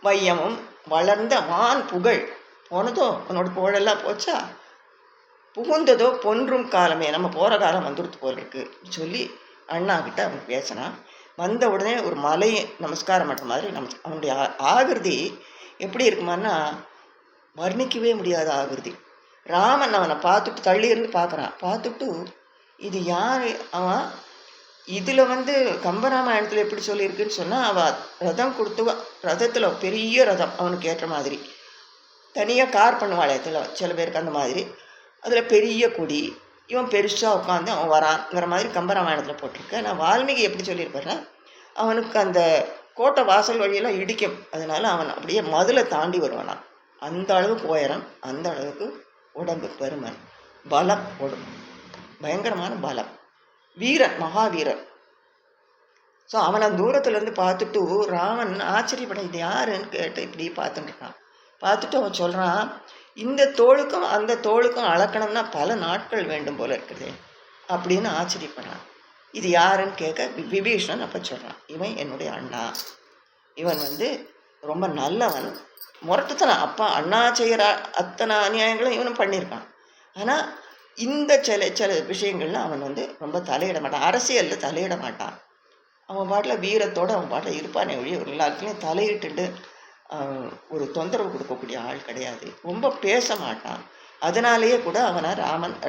வையமும் வளர்ந்த வான் புகழ் போனதோ? உன்னோட புகழெல்லாம் போச்சா? புகுந்ததோ பொன்றும் காலமே, நம்ம போகிற காலம் வந்துடுத்து போல் இருக்கு சொல்லி அண்ணா கிட்ட அவன் பேசினான். வந்த உடனே ஒரு மலையை நமஸ்காரம் பண்ணுற மாதிரி அவனுடைய ஆகிருதி எப்படி இருக்குமான்னா வர்ணிக்கவே முடியாத ஆகிருதி. ராமன் அவனை பார்த்துட்டு தள்ளி இருந்து பார்க்குறான். பார்த்துட்டு இது யார் அவன்? இதில் கம்பராமாயணத்தில் எப்படி சொல்லியிருக்குன்னு சொன்னால், அவள் ரதம் கொடுத்து, ரதத்தில் பெரிய ரதம் அவனுக்கு ஏற்ற மாதிரி, தனியாக கார் பண்ணுவாள் சில பேருக்கு அந்த மாதிரி, அதில் பெரிய கொடி, இவன் பெருசாக உட்காந்து அவன் வரான்ங்கிற மாதிரி கம்பராமாயணத்தில் போட்டிருக்கேன். நான் வால்மீகி எப்படி சொல்லியிருப்பேன்னா, அவனுக்கு அந்த கோட்டை வாசல் வழியெல்லாம் இடிக்கும். அதனால அவன் அப்படியே மதுளை தாண்டி வருவானா. அந்த அளவுக்கு உயரம், அந்த அளவுக்கு உடம்பு பெருமன், பலம், பயங்கரமான பலம், வீரன், மகாவீரன். ஸோ அவனை தூரத்துலேருந்து பார்த்துட்டு ராமன் ஆச்சரியப்பட, இது யாருன்னு கேட்டு இப்படி பார்த்துட்டு இருக்கான். பார்த்துட்டு அவன் சொல்கிறான், இந்த தோளுக்கும் அந்த தோளுக்கும் அளக்கணும்னா பல நாட்கள் வேண்டும் போல இருக்குது அப்படின்னு ஆச்சரியப்படுறான். இது யாருன்னு கேட்க விபீஷணன் அப்போ சொல்கிறான், இவன் என்னுடைய அண்ணா. இவன் ரொம்ப நல்லவன், முரட்டுத்தனம். அப்பா அண்ணா செய்கிற அத்தனை அநியாயங்களும் இவனும் பண்ணியிருக்கான். ஆனால் இந்த சில விஷயங்கள்ல அவன் ரொம்ப தலையிட மாட்டான். அரசியலில் தலையிட மாட்டான். அவன் பாட்டில் வீரத்தோடு அவன் பாட்டில் இருப்பானே ஒழிய ஒரு எல்லாத்துலேயும் தலையிட்டு ஒரு தொந்தரவு கொடுக்கக்கூடிய ஆள் கிடையாது. ரொம்ப பேச மாட்டான். அதனாலேயே கூட அவனை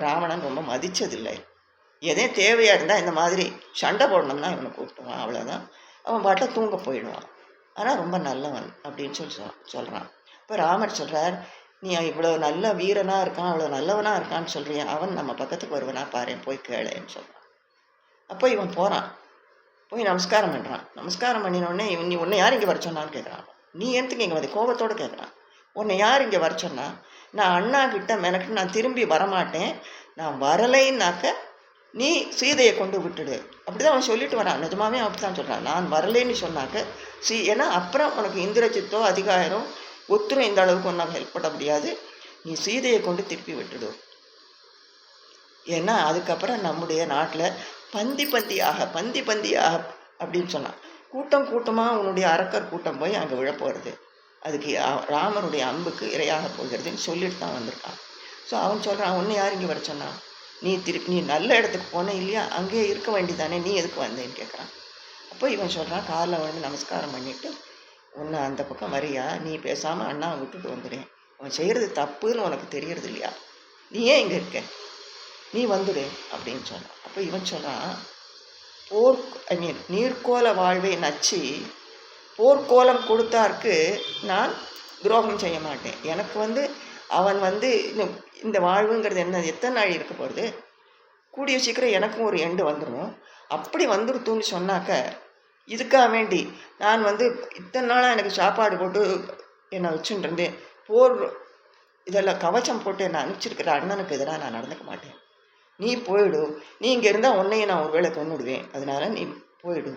ராவணன் ரொம்ப மதித்ததில்லை. எதே தேவையாக இருந்தால் இந்த மாதிரி சண்டை போடணும்னா இவனை கூப்பிட்டுவான், அவ்வளோதான். அவன் பாட்டில் தூங்க போயிடுவான். ஆனால் ரொம்ப நல்லவன் அப்படின்னு சொல்கிறான். இப்போ ராமர் சொல்கிறார், நீ இவ்வளோ நல்ல வீரனாக இருக்கான், அவ்வளோ நல்லவனாக இருக்கான்னு சொல்கிறீன், அவன் நம்ம பக்கத்துக்கு வருவனா பாரு, போய் கேளுன்னு சொல்கிறான். அப்போ இவன் போகிறான், போய் நமஸ்காரம் பண்ணுறான். நமஸ்காரம் பண்ணினோடனே நீ உன்னை யார் இங்கே வர சொன்னான்னு கேட்குறான். நீ எதுக்கு இங்கே கோபத்தோடு கேட்குறான். உன்னை யார் இங்கே வர சொன்னா? நான் அண்ணா கிட்ட மெனக்கிட்டு நான் திரும்பி வரமாட்டேன், நான் வரலைன்னாக்க நீ சீதையை கொண்டு விட்டுடு அப்படிதான் அவன் சொல்லிட்டு வரான். நிஜமாவே அப்படி தான் சொல்கிறான். நான் வரலைன்னு சொன்னாக்க ஏன்னா அப்புறம் உனக்கு இந்திரஜித்தோ அதிகாரம் ஒத்துரும் இந்த அளவுக்கு ஒன்றால் ஹெல்ப் பண்ண முடியாது, நீ சீதையை கொண்டு திருப்பி விட்டுடு. ஏன்னா அதுக்கப்புறம் நம்முடைய நாட்டில் பந்தி பந்தியாக அப்படின்னு சொன்னான். கூட்டமாக உன்னுடைய அரக்கர் கூட்டம் போய் அங்கே விழப்போகிறது, அதுக்கு ராமருடைய அம்புக்கு இரையாக போகிறதுன்னு சொல்லிட்டு தான் வந்திருக்கான். ஸோ அவன் சொல்கிறான், ஒன்று யார் இங்கே வர சொன்னான்? நீ நல்ல இடத்துக்கு போன இல்லையா, அங்கேயே இருக்க வேண்டியதானே, நீ எதுக்கு வந்தேன்னு கேட்குறான். அப்போ இவன் சொல்கிறான், காலில் நமஸ்காரம் பண்ணிவிட்டு, உன்னை அந்த பக்கம் வரியா, நீ பேசாமல் அண்ணாவை விட்டுட்டு வந்துடுறேன், அவன் செய்கிறது தப்புன்னு உனக்கு தெரியறது இல்லையா, நீ ஏன் இங்கே இருக்க, நீ வந்துடு அப்படின்னு சொன்னான். அப்போ இவன் சொல்கிறான், நீர்க்கோல வாழ்வை நச்சு போர்க்கோலம் கொடுத்தாருக்கு நான் துரோகம் செய்ய மாட்டேன். எனக்கு அவன் இந்த வாழ்வுங்கிறது என்ன, எத்தனை நாள் இருக்க போகிறது, கூடிய சீக்கிரம் எனக்கும் ஒரு எண்டு வந்துடும். அப்படி வந்துடுத்துன்னு சொன்னாக்க இதுக்காக வேண்டி நான் இத்தனை நாளாக எனக்கு சாப்பாடு போட்டு என்னை வச்சுட்டு இருந்தேன், போர் இதெல்லாம் கவச்சம் போட்டு என்னை அனுப்பிச்சிருக்கிற அண்ணனுக்கு எதிராக நான் நடந்துக்க மாட்டேன். நீ போயிடு, நீ இங்கே இருந்தால் உன்னையும் நான் ஒரு வேளை கொண்டுடுவேன், அதனால நீ போயிடு,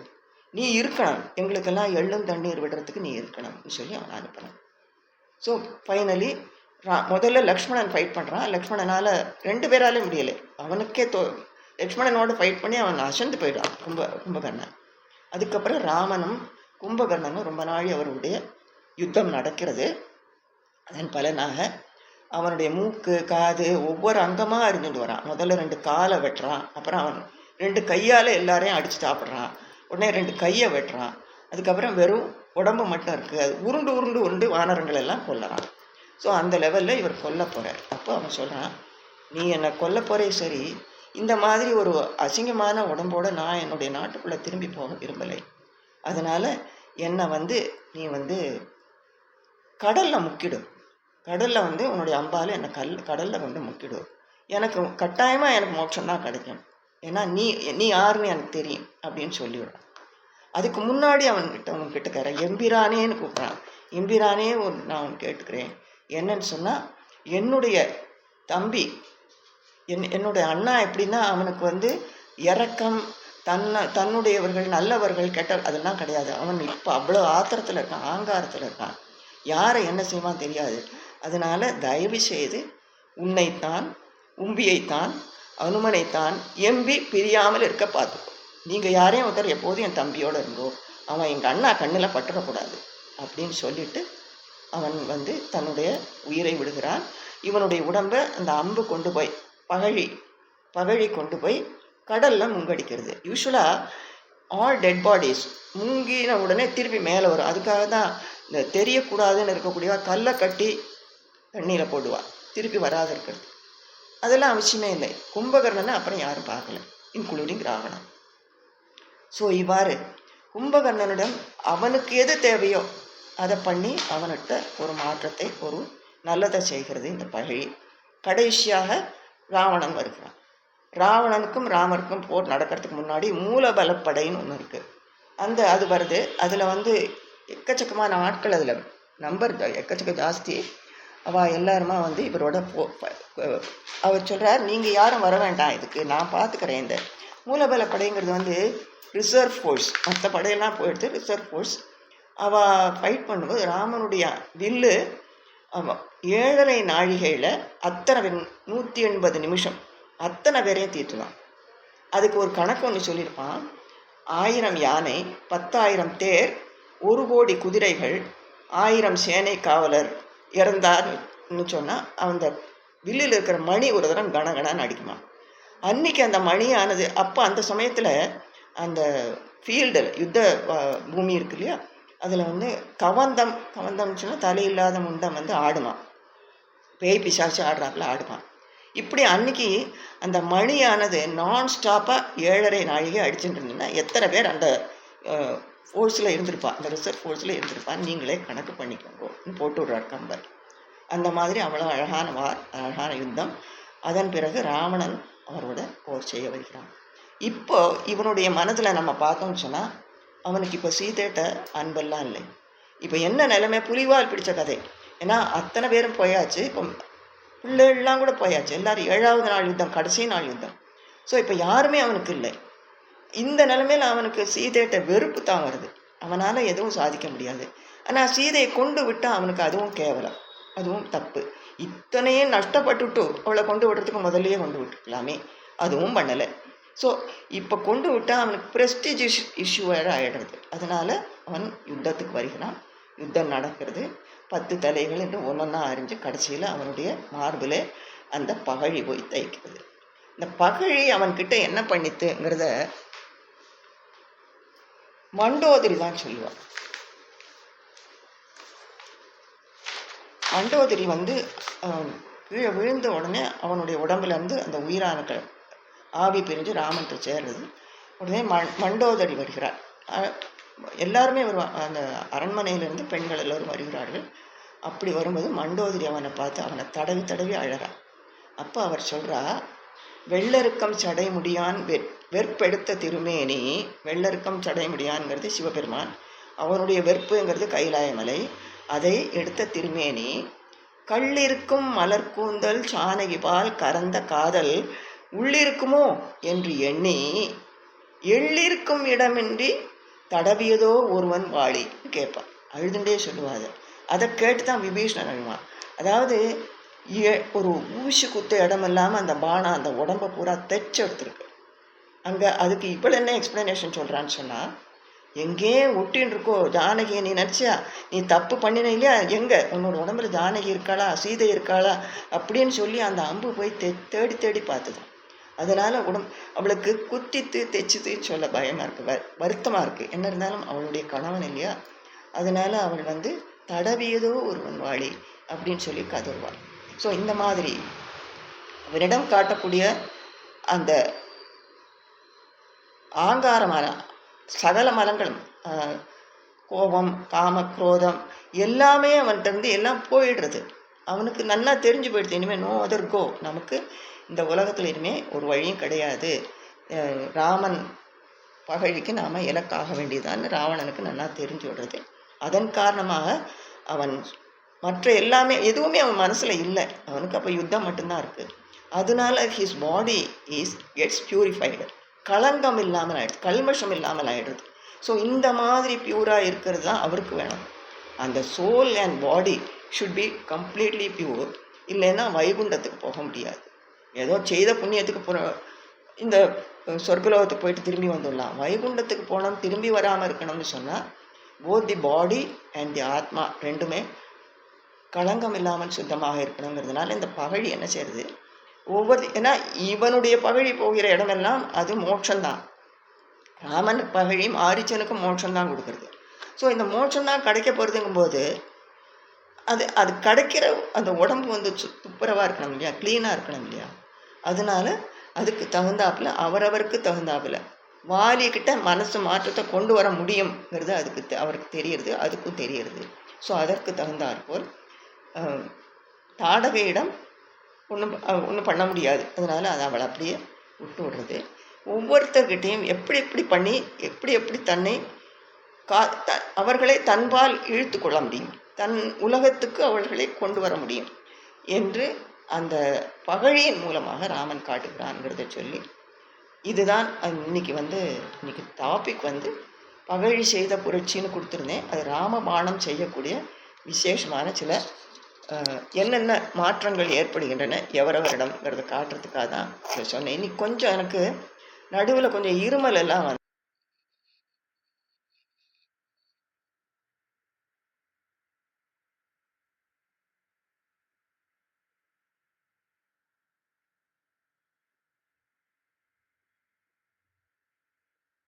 நீ இருக்கணும், எங்களுக்கெல்லாம் எள்ளும் தண்ணீர் விடுறதுக்கு நீ இருக்கணும்னு சொல்லி அவன் அனுப்பினான். ஸோ ஃபைனலி முதல்ல லக்ஷ்மணன் ஃபைட் பண்ணுறான். லக்ஷ்மணனால் 2 பேராலே முடியலை, அவனுக்கே லக்ஷ்மணனோட ஃபைட் பண்ணி அவன் அசந்து போயிடுவான் கும்பகர்ணன். அதுக்கப்புறம் ராமனும் கும்பகர்ணனும் ரொம்ப நாள் அவருடைய யுத்தம் நடக்கிறது. அதன் பலனாக அவனுடைய மூக்கு காது ஒவ்வொரு அங்கமாக அறிஞ்சுட்டு வரான். முதல்ல 2 காலை வெட்டுறான், அப்புறம் அவன் 2 கையால் எல்லாரையும் அடித்து சாப்பிட்றான், உடனே 2 கையை வெட்டுறான், அதுக்கப்புறம் வெறும் உடம்பு மட்டும் இருக்குது, அது உருண்டு உருண்டு உருண்டு வானரங்கள் எல்லாம் கொல்லுறான். ஸோ அந்த லெவலில் இவர் கொல்ல போகிறார். அப்போ அவன் சொல்கிறான், நீ என்னை கொல்ல போகிறே சரி, இந்த மாதிரி ஒரு அசிங்கமான உடம்போடு நான் என்னுடைய நாட்டுக்குள்ளே திரும்பி போக விரும்பலை. அதனால் என்னை நீ கடலில் முக்கிடும், கடலில் உன்னுடைய அம்பால் என்னை கடலில் கொண்டு முக்கிடும், எனக்கு கட்டாயமாக எனக்கு மோட்சம்தான் கிடைக்கும், ஏன்னா நீ யாருன்னு எனக்கு தெரியும் அப்படின்னு சொல்லிவிடுறான். அதுக்கு முன்னாடி அவன்கிட்ட எம்பிரானேன்னு கூப்பிட்றான். எம்பிரானே நான் அவன் கேட்டுக்கிறேன், என்னன்னு சொன்னால் என்னுடைய தம்பி என்னுடைய அண்ணா எப்படின்னா அவனுக்கு இரக்கம், தன்னுடையவர்கள் நல்லவர்கள் கெட்ட அதெல்லாம் கிடையாது. அவன் இப்போ அவ்வளோ ஆத்திரத்தில் இருக்கான், ஆங்காரத்தில் இருக்கான், யாரை என்ன செய்வான் தெரியாது. அதனால் தயவு செய்து உன்னைத்தான் உம்பியைத்தான் அனுமனைத்தான் எம்பி பிரியாமல் இருக்க பார்த்துக்கோ. நீங்கள் யாரையும் ஒருத்தர் எப்போதும் என் தம்பியோடு இருந்தோ, அவன் எங்கள் அண்ணா கண்ணில் பட்டுறக்கூடாது அப்படின்னு சொல்லிட்டு அவன் தன்னுடைய உயிரை விடுகிறான். இவனுடைய உடம்பை அந்த அம்பு கொண்டு போய் பகழி கொண்டு போய் கடலில் முங்கடிக்கிறது. யூஸ்வலாக ஆல் டெட் பாடிஸ் முங்கின உடனே திருப்பி மேலே வரும். அதுக்காக தான் இந்த தெரியக்கூடாதுன்னு இருக்கக்கூடியவா கல்லை கட்டி தண்ணியில் போடுவாள், திருப்பி வராது இருக்கிறது. அதெல்லாம் அவசியமே இல்லை. கும்பகர்ணனை அப்புறம் யாரும் பார்க்கல, இன்க்ளூடிங் ராவணன். ஸோ இவ்வாறு கும்பகர்ணனிடம் அவனுக்கு எது தேவையோ அதை பண்ணி அவன்கிட்ட ஒரு மாற்றத்தை, ஒரு நல்லதை செய்கிறது இந்த பகழி. கடைசியாக ராவணன் வருகிறான். ராவணனுக்கும் ராமருக்கும் போர் நடக்கிறதுக்கு முன்னாடி மூலபலப்படைன்னு ஒன்று இருக்குது, அது வருது. அதில் எக்கச்சக்கமான ஆட்கள், அதில் நம்பர் எக்கச்சக்க ஜாஸ்தி. அவள் எல்லாருமா இவரோட அவர் சொல்கிறார், நீங்கள் யாரும் வர வேண்டாம், இதுக்கு நான் பார்த்துக்கிறேன். இந்த மூலபலப்படைங்கிறது ரிசர்வ் ஃபோர்ஸ், மற்ற படையெல்லாம் போயிடுது, ரிசர்வ் ஃபோர்ஸ். அவள் ஃபைட் பண்ணும்போது ராமனுடைய வில்லு 7.5 நாழிகையில் அத்தனை 180 நிமிஷம் அத்தனை பேரையும் தீர்த்துதான். அதுக்கு ஒரு கணக்கு ஒன்று சொல்லியிருப்பான், 1000 யானை, 10,000 தேர், 1 கோடி குதிரைகள், 1000 சேனை காவலர் இறந்தார்னு சொன்னால் அந்த வில்லில் இருக்கிற மணி ஒரு தரம் கணகணன்னு அடிக்குமா. அன்னைக்கு அந்த மணியானது, அப்போ அந்த சமயத்தில் அந்த ஃபீல்டில் யுத்த பூமி இருக்கு இல்லையா, அதில் கவந்தம்னு சொன்னால் தலையில்லாத முண்டம் ஆடுமா, பேய் பிசாச்சு ஆடுறாப்புல ஆடுமா. இப்படி அன்னைக்கு அந்த மணியானது நான் ஸ்டாப்பாக 7.5 நாழிகை அடிச்சுட்டு இருந்ததுன்னா எத்தனை பேர் அந்த ஃபோர்ஸில் இருந்திருப்பான், அந்த ரிசர்வ் ஃபோர்ஸில் இருந்திருப்பான்னு நீங்களே கணக்கு பண்ணிக்கோங்க போட்டு விடுறார் கம்பர். அந்த மாதிரி அவ்வளோ அழகான யுத்தம். அதன் பிறகு ராவணன் அவரோட போர் செய்ய வருகிறான். இப்போ இவனுடைய மனதில் நம்ம பார்த்தோம்னு சொன்னால் அவனுக்கு இப்போ சீதைட்ட அன்பெல்லாம் இல்லை. இப்போ என்ன நிலைமை, புலிவால் பிடிச்ச கதை. ஏன்னா அத்தனை பேரும் போயாச்சு, இப்போ பிள்ளைகள்லாம் கூட போயாச்சு, எல்லோரும் 7வது நாள் யுத்தம், கடைசி நாள் யுத்தம். ஸோ இப்போ யாருமே அவனுக்கு இல்லை. இந்த நிலைமையில் அவனுக்கு சீதையிட்ட வெறுப்பு தான் வருது, அவனால் எதுவும் சாதிக்க முடியாது. ஆனால் சீதையை கொண்டு விட்டால் அவனுக்கு அதுவும் கேவலம், அதுவும் தப்பு. இத்தனையும் நஷ்டப்பட்டுட்டு அவளை கொண்டு விடுறதுக்கு முதல்லையே கொண்டு விட்டுருக்கலாமே, அதுவும் பண்ணலை. ஸோ இப்போ கொண்டு விட்டால் அவனுக்கு ப்ரெஸ்டீஜ் இஷ்யூ வேறு ஆகிடுறது. அதனால் அவன் யுத்தத்துக்கு வருகிறான். யுத்தம் நடக்கிறது. 10 தலைகள் என்று ஒன்றொன்னா அறிஞ்சு கடைசியில் அவனுடைய மார்பில் அந்த பகழி போய் தைக்கிறது. இந்த பகழி அவன்கிட்ட என்ன பண்ணித்துங்கிறத மண்டோதரி தான் சொல்லுவான். மண்டோதரி கீழே விழுந்த உடனே அவனுடைய உடம்புலேருந்து அந்த உயிரான ஆவி பிரிஞ்சு ராமன்ட்டு சேர்றது. உடனே மண்டோதரி வருகிறார். எல்லாருமே வருவாங்க, அந்த அரண்மனையிலேருந்து பெண்கள் எல்லோரும் வருகிறார்கள். அப்படி வரும்போது மண்டோதரி அவனை பார்த்து அவனை தடவி தடவி அழறான். அப்போ அவர் சொல்கிறா, வெள்ளருக்கம் சடை முடியான் வெற்பெடுத்த திருமேனி. வெள்ளருக்கம் சடை முடியான்ங்கிறது சிவபெருமான், அவனுடைய வெற்புங்கிறது கைலாயமலை, அதை எடுத்த திருமேனி. கள்ளிருக்கும் மலர்கூந்தல் சானகிபால் கறந்த காதல் உள்ளிருக்குமோ என்று எண்ணி எள்ளிருக்கும் இடமின்றி தடவியதோ ஒருவன் வாழி கேட்பான். அழுதுண்டே சொல்லுவாது. அதை கேட்டு தான் விபீஷணன் அழுவான். அதாவது ஒரு ஊசி குத்த இடம் இல்லாமல் அந்த பானம் அந்த உடம்பை பூரா தைச்சு எடுத்துருக்கு. அங்கே அதுக்கு இவ்வளோ என்ன எக்ஸ்ப்ளனேஷன் சொல்கிறான்னு சொன்னால், எங்கேயே ஒட்டின்னு இருக்கோ ஜானகியை நீ நினச்சியா, நீ தப்பு பண்ணின இல்லையா, எங்கே உன்னோட உடம்புல ஜானகி இருக்காளா, சீதை இருக்காளா அப்படின்னு சொல்லி அந்த அம்பு போய் தேடி தேடி பார்த்துதான். அதனால் அவளுக்கு குத்தித்து தைச்சித்து சொல்ல பயமாக இருக்குது, வருத்தமாக இருக்குது. என்ன இருந்தாலும் அவளுடைய கணவன் இல்லையா, அதனால் அவள் தடவியதோ ஒருவன் வாழி அப்படின்னு சொல்லி கதறுவாள். ஸோ இந்த மாதிரி அவரிடம் காட்டக்கூடிய அந்த ஆங்காரமான சகல மலங்களும், கோபம், காம, குரோதம் எல்லாமே அவன்கிட்ட எல்லாம் போயிடுறது. அவனுக்கு நல்லா தெரிஞ்சு போயிடுது, இனிமேல் நோ அதர் கோ, நமக்கு இந்த உலகத்தில் இனிமேல் ஒரு வழியும் கிடையாது, ராமன் பகழிக்கு நாம் இலக்காக வேண்டியதான்னு ராவணனுக்கு நல்லா தெரிஞ்சு விடுறது. அதன் காரணமாக அவன் மற்ற எல்லாமே எதுவுமே அவன் மனசில் இல்லை, அவனுக்கு அப்போ யுத்தம் மட்டும்தான் இருக்குது. அதனால ஹிஸ் பாடி கெட்ஸ் பியூரிஃபைடு, களங்கம் இல்லாமல் ஆயிடுது, கல்மஷம் இல்லாமல் ஆயிடுது. ஸோ இந்த மாதிரி பியூராக இருக்கிறது தான் அவருக்கு வேணும். அந்த soul and body should be completely pure. இல்லைன்னா வைகுண்டத்துக்கு போக முடியாது. ஏதோ செய்த புண்ணியத்துக்கு இந்த சொர்க்கலோகத்துக்கு போயிட்டு திரும்பி வந்துடலாம். வைகுண்டத்துக்கு போனோம் திரும்பி வராமல் இருக்கணும்னு சொன்னால் both the body and the ஆத்மா ரெண்டுமே களங்கம் இல்லாமல் சுத்தமாக இருக்கணுங்கிறதுனால இந்த பகழி என்ன செய்யுது, ஏன்னா இவனுடைய பகழி போகிற இடமெல்லாம் அது மோட்சம்தான். ராமன் பகழி ஆரிச்சனுக்கு மோட்சம்தான் கொடுக்குறது. ஸோ இந்த மோட்சம்தான் கிடைக்க போகிறதுங்கும்போது அது கிடைக்கிற அந்த உடம்பு துப்புரவாக இருக்கணும் இல்லையா, க்ளீனாக இருக்கணும் இல்லையா. அதனால அதுக்கு தகுந்தாப்புல அவரவருக்கு தகுந்தாப்புல வாலிக்கிட்ட மனசு மாற்றத்தை கொண்டு வர முடியுங்கிறது அவருக்கு தெரியறது, அதுக்கும் தெரியறது. ஸோ அதற்கு தகுந்தாற்போல் தாடகையிடம் ஒன்றும் பண்ண முடியாது. அதனால் அதை அவளை அப்படியே விட்டு விடுறது. ஒவ்வொருத்தர்கிட்டையும் எப்படி எப்படி பண்ணி எப்படி தன்னை அவர்களை தன்பால் இழுத்து கொள்ள முடியும், தன் உலகத்துக்கு அவர்களை கொண்டு வர முடியும் என்று அந்த பகழியின் மூலமாக ராமன் காட்டுகிறான்ங்கிறத சொல்லி, இதுதான் இன்னைக்கு டாபிக் பகழி செய்த புரட்சின்னு கொடுத்துருந்தேன். அது ராமபாணம் செய்யக்கூடிய விசேஷமான சில என்னென்ன மாற்றங்கள் ஏற்படுகின்றன எவரவரிடம்ங்கிறத காட்டுறதுக்காக தான் சொன்னேன். இன்னைக்கு கொஞ்சம் எனக்கு நடுவில் கொஞ்சம் இருமல் எல்லாம்